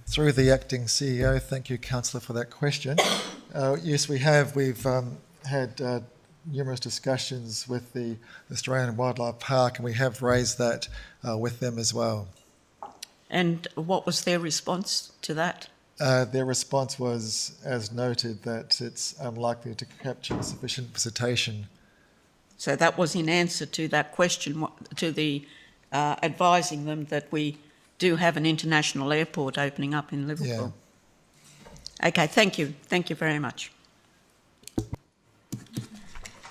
Through the acting CEO, thank you, Councillor, for that question. Yes, we have. We've had numerous discussions with the Australian Wildlife Park, and we have raised that with them as well. And what was their response to that? Their response was, as noted, that it's unlikely to capture sufficient visitation. So that was in answer to that question, to the advising them that we do have an international airport opening up in Liverpool. Yeah. Okay, thank you. Thank you very much.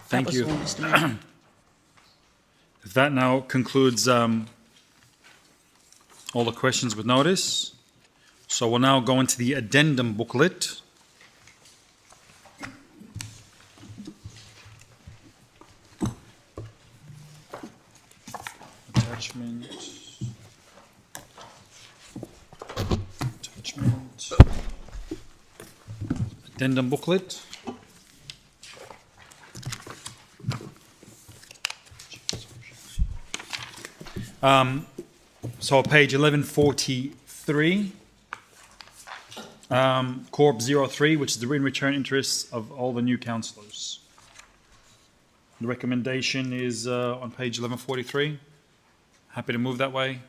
Thank you. All, Mr. Mayor. That now concludes all the questions with notice. So we'll now go into the addendum booklet. Attachment. Addendum booklet. So page 1143, Corp 03, which is the written return interests of all the new councillors. The recommendation is on page 1143. Happy to move that way.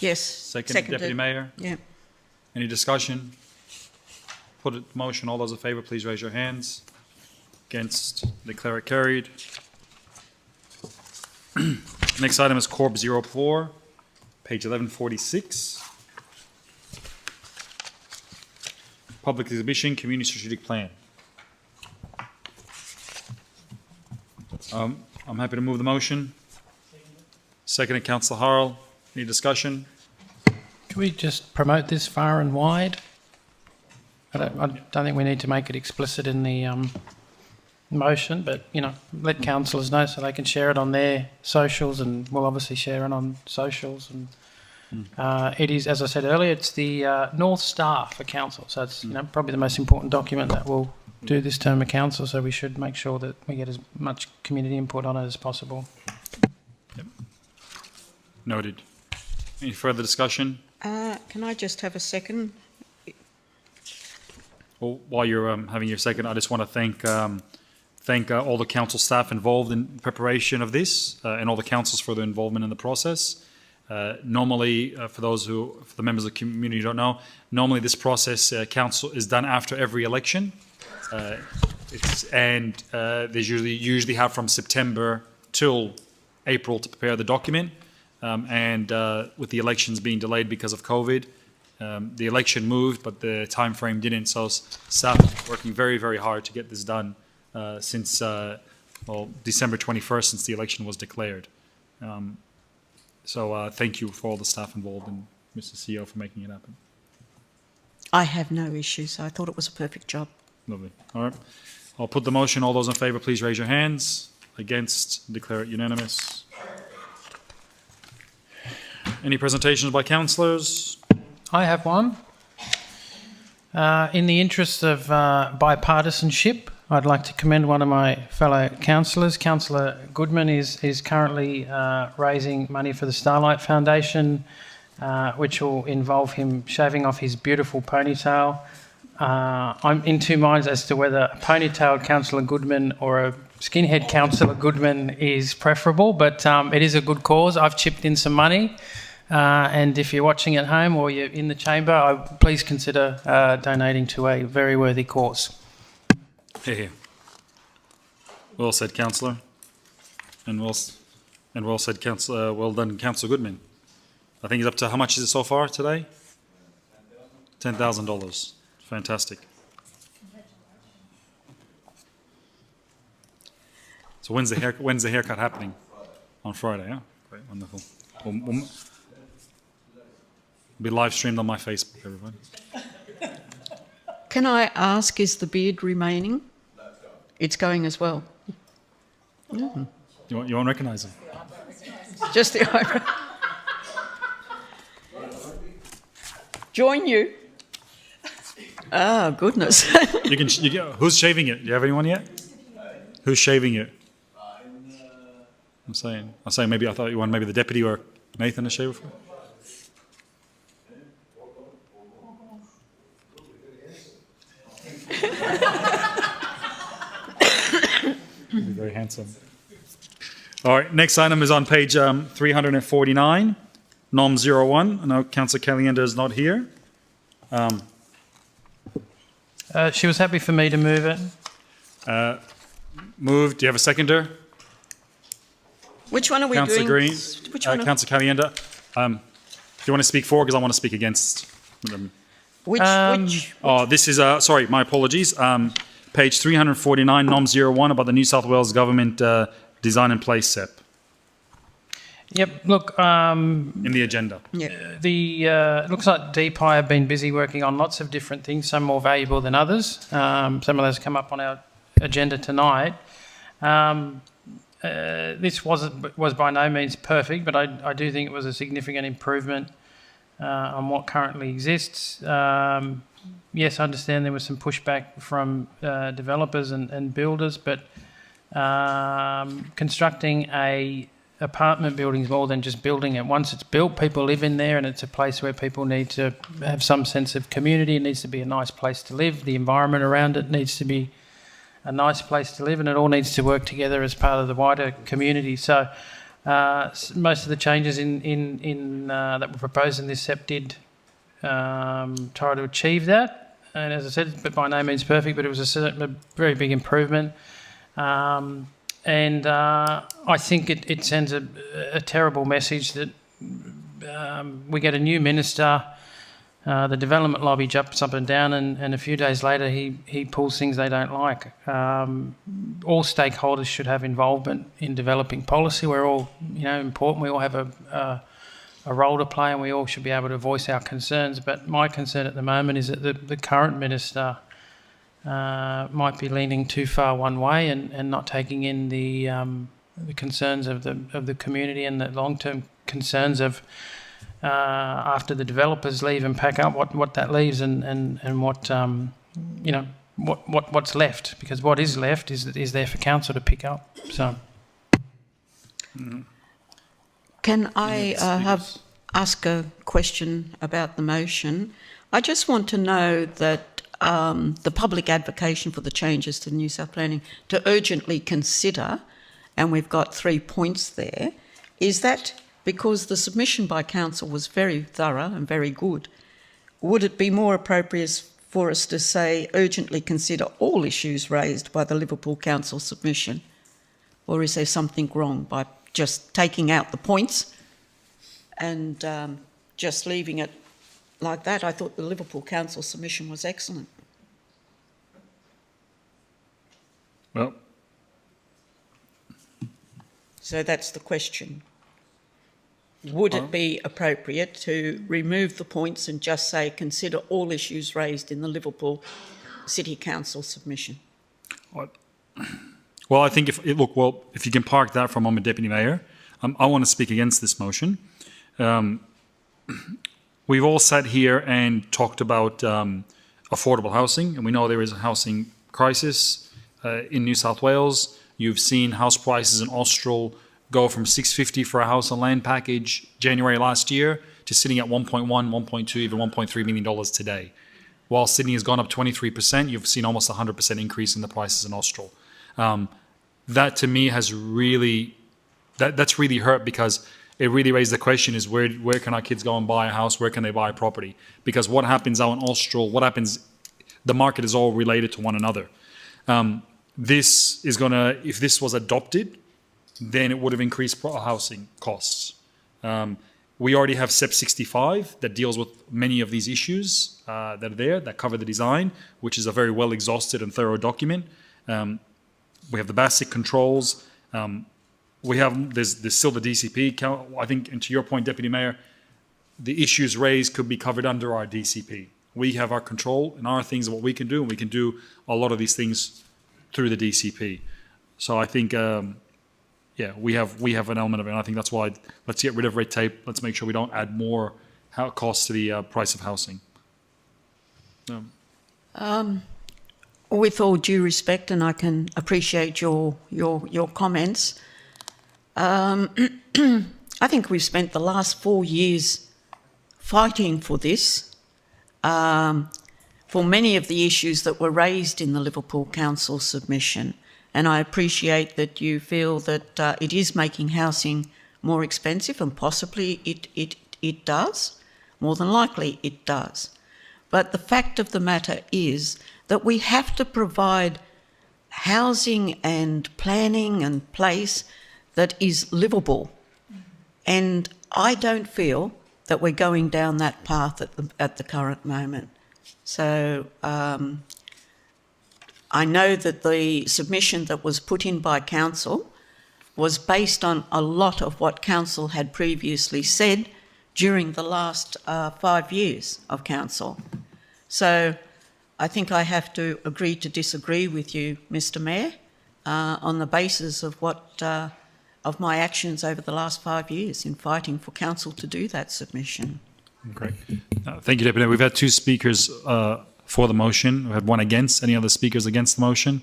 Yes. Second, Deputy Mayor. Yeah. Any discussion? Put it to motion. All those in favour, please raise your hands. Against, declare it carried. Next item is Corp 04, page 1146. Public exhibition, community strategic plan. I'm happy to move the motion. Seconded, Councillor Harrell. Any discussion? Can we just promote this far and wide? I don't think we need to make it explicit in the motion, but, you know, let councillors know so they can share it on their socials, and we'll obviously share it on socials. And it is, as I said earlier, it's the North Star for council. So it's, you know, probably the most important document that will do this term of council. So we should make sure that we get as much community input on it as possible. Yep. Noted. Any further discussion? Can I just have a second? Well, while you're having your second, I just want to thank all the council staff involved in preparation of this, and all the councils for their involvement in the process. Normally, for the members of the community who don't know, normally this process, council is done after every election. They usually have from September till April to prepare the document. With the elections being delayed because of COVID, the election moved, but the time frame didn't. So staff is working very, very hard to get this done since December 21st, since the election was declared. So thank you for all the staff involved and Mr. CEO for making it happen. I have no issues. I thought it was a perfect job. Lovely. All right. I'll put the motion. All those in favour, please raise your hands. Against, declare it unanimous. Any presentations by councillors? I have one. In the interest of bipartisanship, I'd like to commend one of my fellow councillors. Councillor Goodman is currently raising money for the Starlight Foundation, which will involve him shaving off his beautiful ponytail. I'm in two minds as to whether a ponytailed Councillor Goodman or a skinhead Councillor Goodman is preferable, but it is a good cause. I've chipped in some money. And if you're watching at home or you're in the chamber, please consider donating to a very worthy cause. Here. Well said, Councillor. And well said, Councillor. Well done, Councillor Goodman. I think he's up to, how much is it so far today? $10,000. Fantastic. So when's the haircut happening? On Friday, yeah? Great, wonderful. We'll be live streamed on my Facebook, everybody. Can I ask, is the beard remaining? It's going as well. Mm. You won't recognise him. Just the eyebrow. Join you. Oh, goodness. Who's shaving it? Do you have anyone yet? Who's shaving it? I'm saying maybe I thought you wanted maybe the deputy or Nathan to shave it for. Be very handsome. All right, next item is on page 349, Nom 01. I know Councillor Calienda is not here. She was happy for me to move it. Moved. Do you have a seconder? Which one are we Councillor doing? Green, Which one? Councillor Calienda. Do you want to speak for? Because I want to speak against. Which? Oh, this is, sorry, my apologies. Page 349, Nom 01, about the New South Wales Government Design and Place SEP. Yep, look... in the agenda. Yeah. It looks like DPI have been busy working on lots of different things, some more valuable than others. Some of those come up on our agenda tonight. this was by no means perfect, but I do think it was a significant improvement on what currently exists. Yes, I understand there was some pushback from developers and builders, but constructing a apartment building is more than just building it. Once it's built, people live in there, and it's a place where people need to have some sense of community. It needs to be a nice place to live. The environment around it needs to be a nice place to live, and it all needs to work together as part of the wider community. So most of the changes in that were proposed in this SEP did try to achieve that. And as I said, but by no means perfect, but it was a very big improvement. And I think it sends a terrible message that we get a new minister, the development lobby jumps up and down, and a few days later he pulls things they don't like. All stakeholders should have involvement in developing policy. We're all, important. We all have a role to play, and we all should be able to voice our concerns. But my concern at the moment is that the current minister might be leaning too far one way and not taking in the concerns of the community and the long-term concerns of after the developers leave and pack up, what that leaves and what what's left, because what is left is there for council to pick up. So. Can I ask a question about the motion? I just want to know that the public advocation for the changes to New South Planning to urgently consider, and we've got 3 points there, is that because the submission by council was very thorough and very good, would it be more appropriate for us to say urgently consider all issues raised by the Liverpool Council submission? Or is there something wrong by just taking out the points and just leaving it like that? I thought the Liverpool Council submission was excellent. Well, so that's the question. Would it be appropriate to remove the points and just say consider all issues raised in the Liverpool City Council submission? Well, I think if you can park that for a moment, Deputy Mayor, I want to speak against this motion. We've all sat here and talked about affordable housing, and we know there is a housing crisis in New South Wales. You've seen house prices in Austral go from $650 for a house and land package January last year to sitting at 1.1, 1.2, even $1.3 million today. While Sydney has gone up 23%, you've seen almost 100% increase in the prices in Austral. That to me has really, that's really hurt, because it really raised the question is where can our kids go and buy a house? Where can they buy a property? Because what happens out in Austral, the market is all related to one another. This is gonna, if this was adopted, then it would have increased housing costs. We already have SEP 65 that deals with many of these issues that are there, that cover the design, which is a very well exhausted and thorough document. We have the basic controls. There's still the DCP. I think, and to your point, Deputy Mayor, the issues raised could be covered under our DCP. We have our control and our things of what we can do, and we can do a lot of these things through the DCP. So I think, we have an element of it, and I think that's why let's get rid of red tape. Let's make sure we don't add more costs to the price of housing. With all due respect, and I can appreciate your comments, I think we've spent the last 4 years fighting for this, for many of the issues that were raised in the Liverpool Council submission. And I appreciate that you feel that it is making housing more expensive, and possibly it does. More than likely it does. But the fact of the matter is that we have to provide housing and planning and place that is livable. And I don't feel that we're going down that path at the current moment. So I know that the submission that was put in by council was based on a lot of what council had previously said during the last 5 years of council. So I think I have to agree to disagree with you, Mr. Mayor. on the basis of of my actions over the last 5 years in fighting for council to do that submission. Great. Thank you, Deputy Mayor. We've had 2 speakers for the motion. We've had 1 against. Any other speakers against the motion?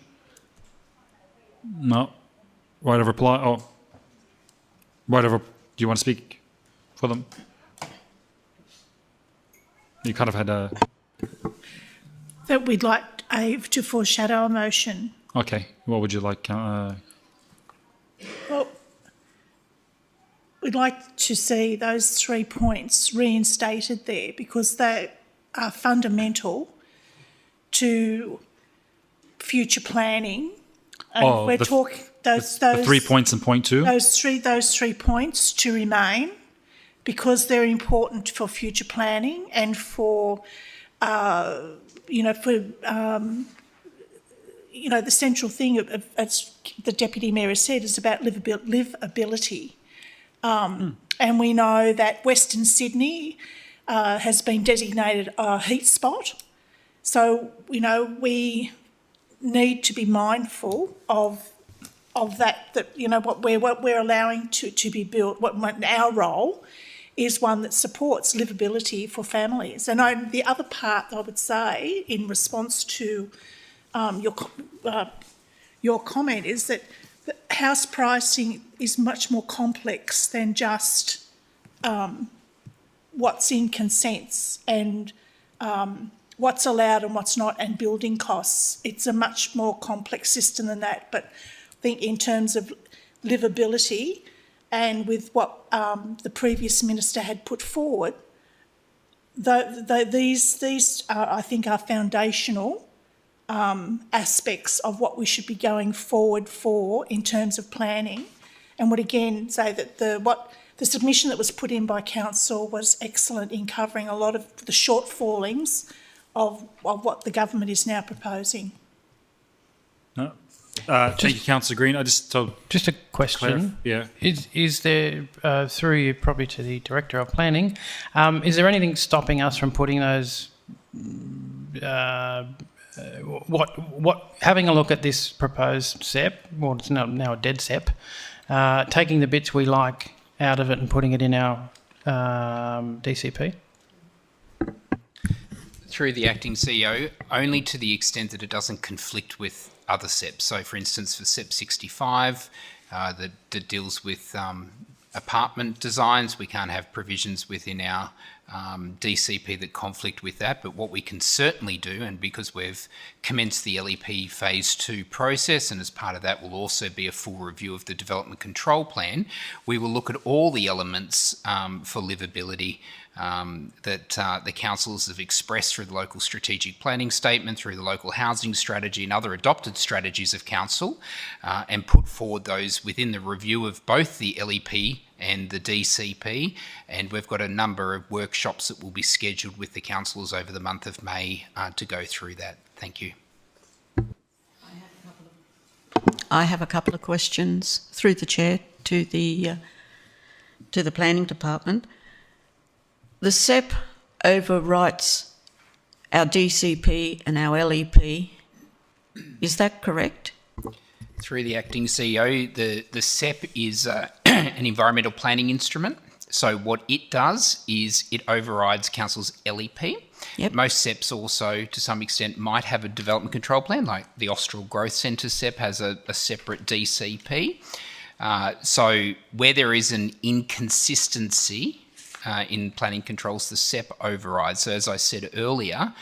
No. Right of reply? Oh. Right of... Do you want to speak for them? You kind of had a... That we'd like to foreshadow a motion. Okay. What would you like? Well, we'd like to see those 3 points reinstated there because they are fundamental to future planning. And we're talking those 3 points in point 2? Those three points to remain because they're important for future planning and for the central thing, as the Deputy Mayor has said, is about livability. And we know that Western Sydney has been designated a heat spot. So, we need to be mindful of that what we're allowing to be built, what our role is one that supports livability for families. And the other part I would say in response to your comment is that the house pricing is much more complex than just what's in consents and what's allowed and what's not, and building costs. It's a much more complex system than that. But I think in terms of livability and with what the previous minister had put forward, these I think are foundational aspects of what we should be going forward for in terms of planning, and would again say that the submission that was put in by council was excellent in covering a lot of the shortfallings of what the government is now proposing. No. Thank you, Councillor Green. Just a question. Yeah. Is there, through you probably to the Director of Planning, is there anything stopping us from putting those, having a look at this proposed SEP, well, it's now a dead SEP, taking the bits we like out of it and putting it in our DCP? Through the acting CEO, only to the extent that it doesn't conflict with other SEPs. So, for instance, for SEP 65, that deals with apartment designs, we can't have provisions within our DCP that conflict with that. But what we can certainly do, and because we've commenced the LEP Phase 2 process, and as part of that will also be a full review of the Development Control Plan, we will look at all the elements for livability that the councils have expressed through the local strategic planning statement, through the local housing strategy and other adopted strategies of council, and put forward those within the review of both the LEP and the DCP. And we've got a number of workshops that will be scheduled with the councillors over the month of May to go through that. Thank you. I have a couple of questions through the chair to the planning department. The SEP overwrites our DCP and our LEP. Is that correct? Through the acting CEO, the SEP is an environmental planning instrument. So what it does is it overrides council's LEP. Yep. Most SEPs also, to some extent, might have a development control plan, like the Austral Growth Centre SEP has a separate DCP. So where there is an inconsistency in planning controls, the SEP overrides. So as I said earlier,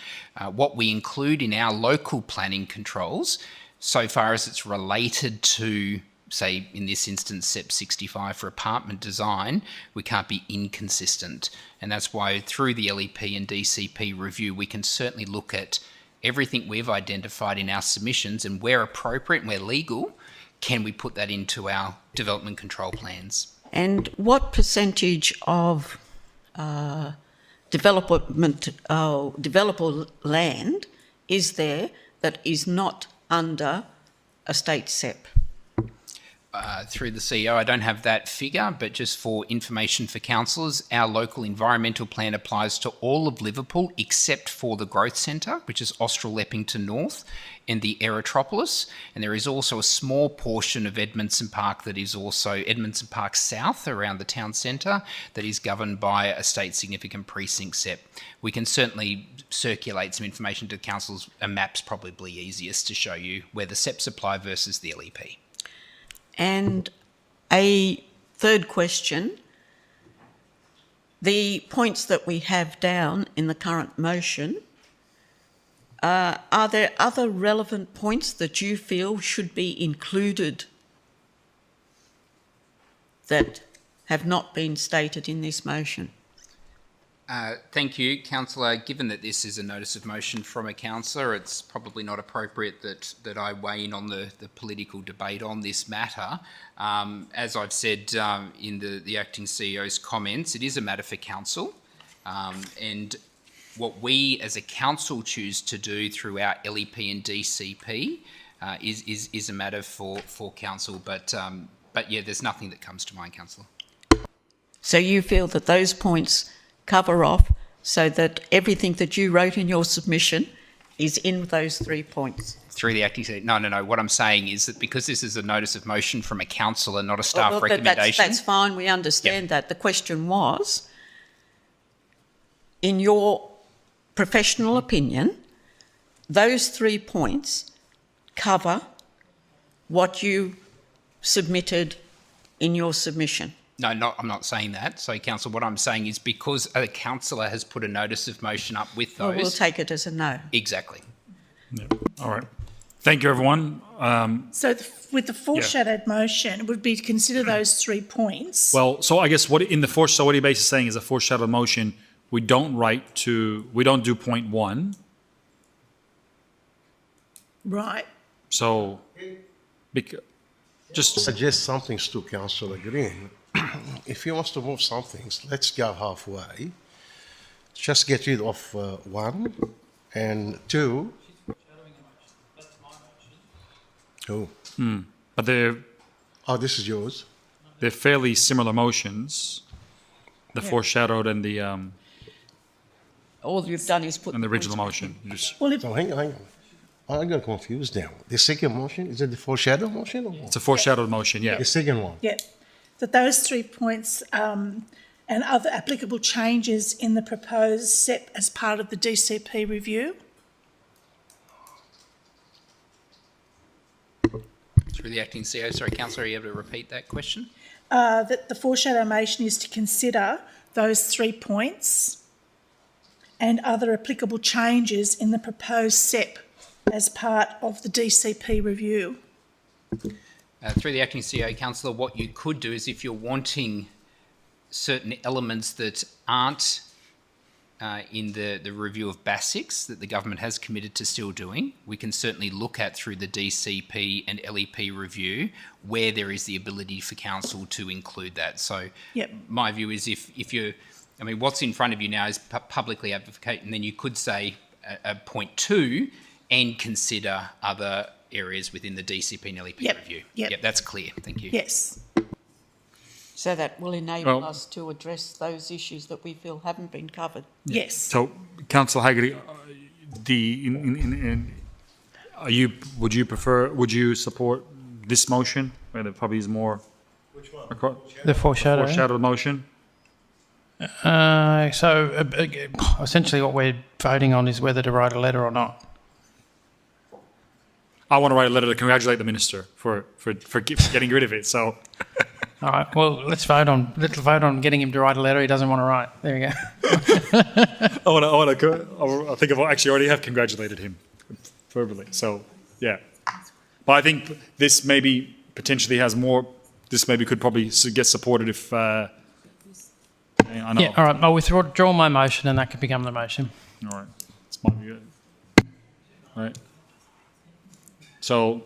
what we include in our local planning controls, so far as it's related to, say, in this instance, SEP 65 for apartment design, we can't be inconsistent. And that's why through the LEP and DCP review, we can certainly look at everything we've identified in our submissions, and where appropriate and where legal, can we put that into our development control plans. And what percentage of developer land is there that is not under a state SEP? Through the CEO, I don't have that figure, but just for information for councillors, our local environmental plan applies to all of Liverpool except for the growth centre, which is Austral Eppington North, and the Aerotropolis. And there is also a small portion of Edmondson Park that is also Edmondson Park South around the town centre that is governed by a state significant precinct SEP. We can certainly circulate some information to councils. A map's probably easiest to show you where the SEPs apply versus the LEP. And a third question, the points that we have down in the current motion, are there other relevant points that you feel should be included that have not been stated in this motion? Thank you, Councillor. Given that this is a notice of motion from a councillor, it's probably not appropriate that I weigh in on the political debate on this matter. As I've said in the acting CEO's comments, it is a matter for council, and what we as a council choose to do through our LEP and DCP is a matter for council. But yeah, there's nothing that comes to mind, Councillor. So you feel that those points cover off so that everything that you wrote in your submission is in those 3 points? Through the acting CEO? No. What I'm saying is that because this is a notice of motion from a councillor, not a staff recommendation. That's fine, we understand that. The question was, in your professional opinion, those 3 points cover what you submitted in your submission? No, I'm not saying that. So, Councillor, what I'm saying is because a councillor has put a notice of motion up with those... Well, we'll take it as a no. Exactly. Yeah. All right. Thank you, everyone. So with the foreshadowed motion, it would be to consider those 3 points. Well, so I guess what are you basically saying is a foreshadowed motion, we don't do point 1. Right. So, just Suggest some things to Councillor Green. If he wants to move some things, let's go halfway. Just get rid of 1 and 2. Oh. But they're This is yours. they're fairly similar motions, the foreshadowed and the All you've done is put and the points original back. motion. You just- Well, if, So hang on. I got confused now. The second motion, is it the foreshadow motion or what? It's a foreshadowed motion, yeah. The second one. yeah, that those 3 points and other applicable changes in the proposed SEP as part of the DCP review. Through the acting CEO, sorry, Councillor, are you able to repeat that question? That the foreshadow motion is to consider those 3 points and other applicable changes in the proposed SEP as part of the DCP review. Through the acting CEO, Councillor, what you could do is if you're wanting certain elements that aren't in the review of BASICs that the government has committed to still doing, we can certainly look at through the DCP and LEP review where there is the ability for council to include that. So Yep. my view is if you're, I mean, what's in front of you now is publicly advocate, and then you could say point 2 and consider other areas within the DCP and LEP Yep. review. Yep. That's clear. Thank you. Yes. So that will enable Well- us to address those issues that we feel haven't been covered. Yes. So, Councillor Haggerty, would you support this motion, where there probably is more? Which one? The foreshadowing. Foreshadowed motion? Essentially what we're voting on is whether to write a letter or not. I want to write a letter to congratulate the minister for getting rid of it, so. All right, well, let's vote on getting him to write a letter he doesn't want to write. There we go. I think I've actually already have congratulated him verbally. So, yeah. But I think this maybe potentially has more. This maybe could probably get supported if. I know. Yeah, all right, I'll withdraw my motion and that can become the motion. All right. This might be good. All right. So,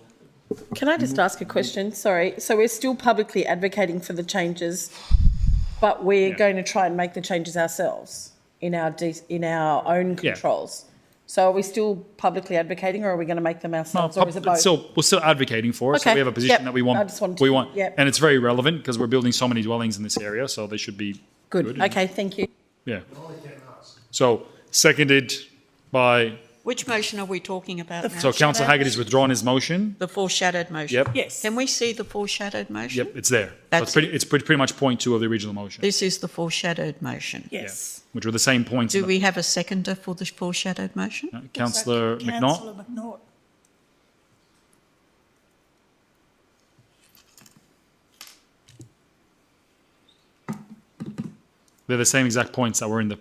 Can I just ask a question? Sorry. So we're still publicly advocating for the changes, but we're going to try and make the changes ourselves in our own controls. So are we still publicly advocating, or are we going to make them ourselves, or is it both? We're still advocating for it. So Okay, we have a position yep. that we want. I just wanted to- yep. And it's very relevant because we're building so many dwellings in this area, so they should be Good. Okay, thank you. Yeah. So seconded by, Which motion are we talking about now? so Councillor Haggard has withdrawn his motion. The foreshadowed motion? Yep. Yes. Can we see the foreshadowed motion? Yep, it's there. So That's it's pretty much point 2 of the original motion. This is the foreshadowed motion. Yes. Which were the same points. Do we have a seconder for the foreshadowed motion? Councillor McNaught? Councillor McNaught. They're the same exact points that were in the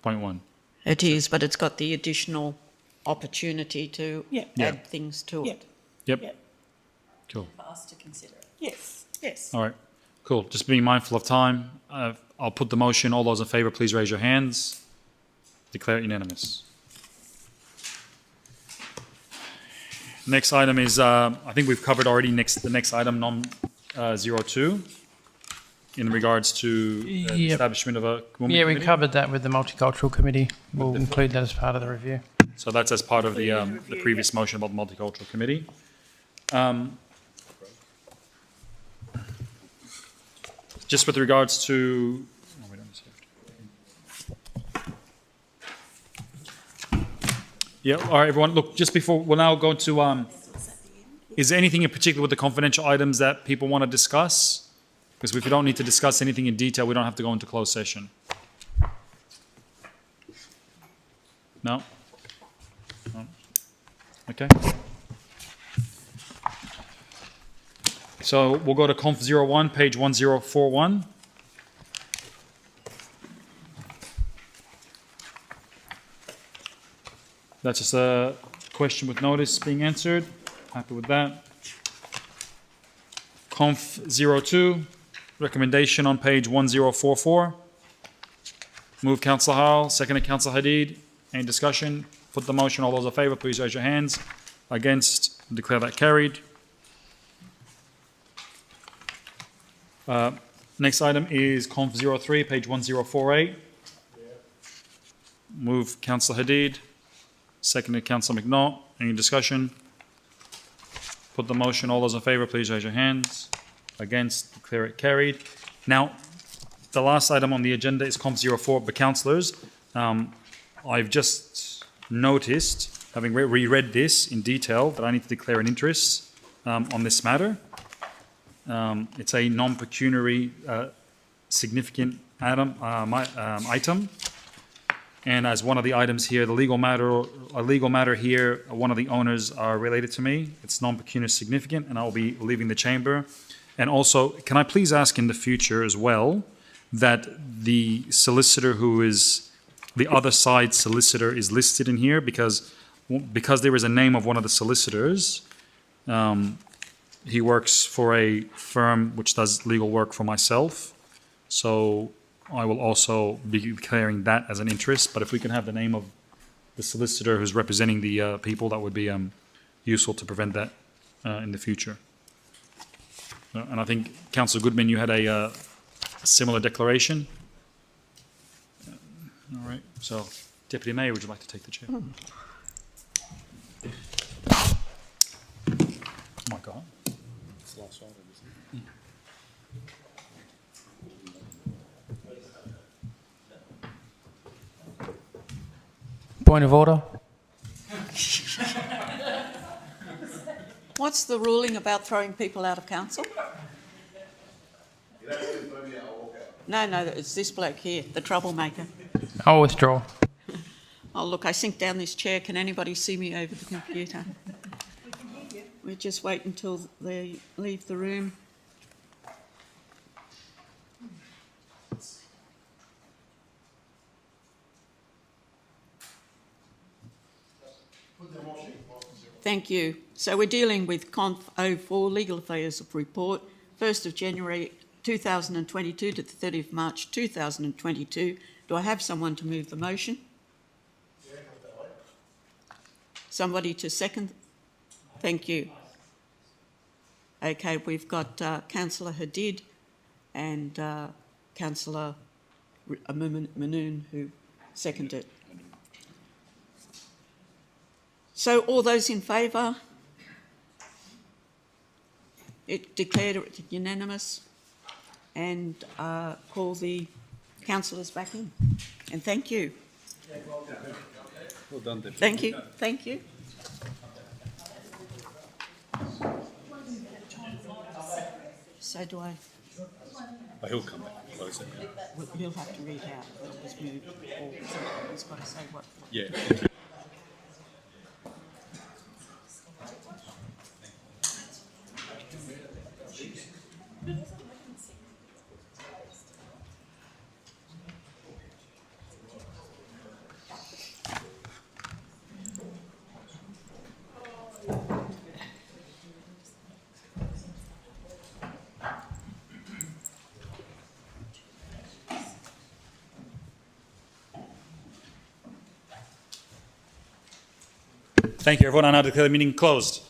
point 1. It is, but it's got the additional opportunity to Yep. Yeah. add things to it. Yep. Yep. Yep. Cool. For us to consider it. Yes, yes. All right. Cool. Just being mindful of time, I'll put the motion. All those in favour, please raise your hands. Declare it unanimous. Next item is, I think we've covered already the next item, 02, in regards to Yep. establishment of a women Yeah, we committee. covered that with the Multicultural Committee. We'll include that as part of the review. So that's as part of the previous motion about the multicultural committee. Just with regards to, oh, we don't have. Yeah, all right, everyone, look, just before, we'll now go to, is there anything in particular with the confidential items that people want to discuss? Because if we don't need to discuss anything in detail, we don't have to go into closed session. No? No? Okay. So we'll go to Conf 01, page 1041. That's just a question with notice being answered. Happy with that. Conf 02, recommendation on page 1044. Move Councillor Howell, seconded Councillor Hadid. Any discussion? Put the motion. All those in favour, please raise your hands. Against, declare that carried. Next item is Conf 03, page 1048. Move Councillor Hadid, seconded Councillor McNaught. Any discussion? Put the motion. All those in favour, please raise your hands. Against, declare it carried. Now, the last item on the agenda is Conf 04, but councillors, I've just noticed, having reread this in detail, that I need to declare an interest on this matter. It's a non-pecuniary significant item, and as one of the items here, a legal matter here, one of the owners are related to me. It's non-pecuniary significant, and I'll be leaving the chamber. And also, can I please ask in the future as well that the solicitor who is the other side solicitor is listed in here, because there is a name of one of the solicitors. He works for a firm which does legal work for myself. So I will also be declaring that as an interest. But if we can have the name of the solicitor who's representing the people, that would be useful to prevent that in the future. And I think, Councillor Goodman, you had a similar declaration. All right. So, Deputy Mayor, would you like to take the chair? Oh my God. Point of order. What's the ruling about throwing people out of council? No, it's this bloke here, the troublemaker. I'll withdraw. Oh, look, I sink down this chair. Can anybody see me over the computer? We just wait until they leave the room. Thank you. So we're dealing with Conf 04, Legal Affairs Report, 1st of January 2022 to the 30th of March 2022. Do I have someone to move the motion? Somebody to second? Thank you. Okay, we've got Councillor Hadid and Councillor Manoon who seconded. So all those in favour? It declared it unanimous, and call the councillors back in. And thank you. Well done, Deputy. Thank you. Thank you. So do I. Oh, he'll come back and close it. He'll have to read out that it was moved, or he's got to say what. Yeah. Thank you, everyone. I now declare the meeting closed.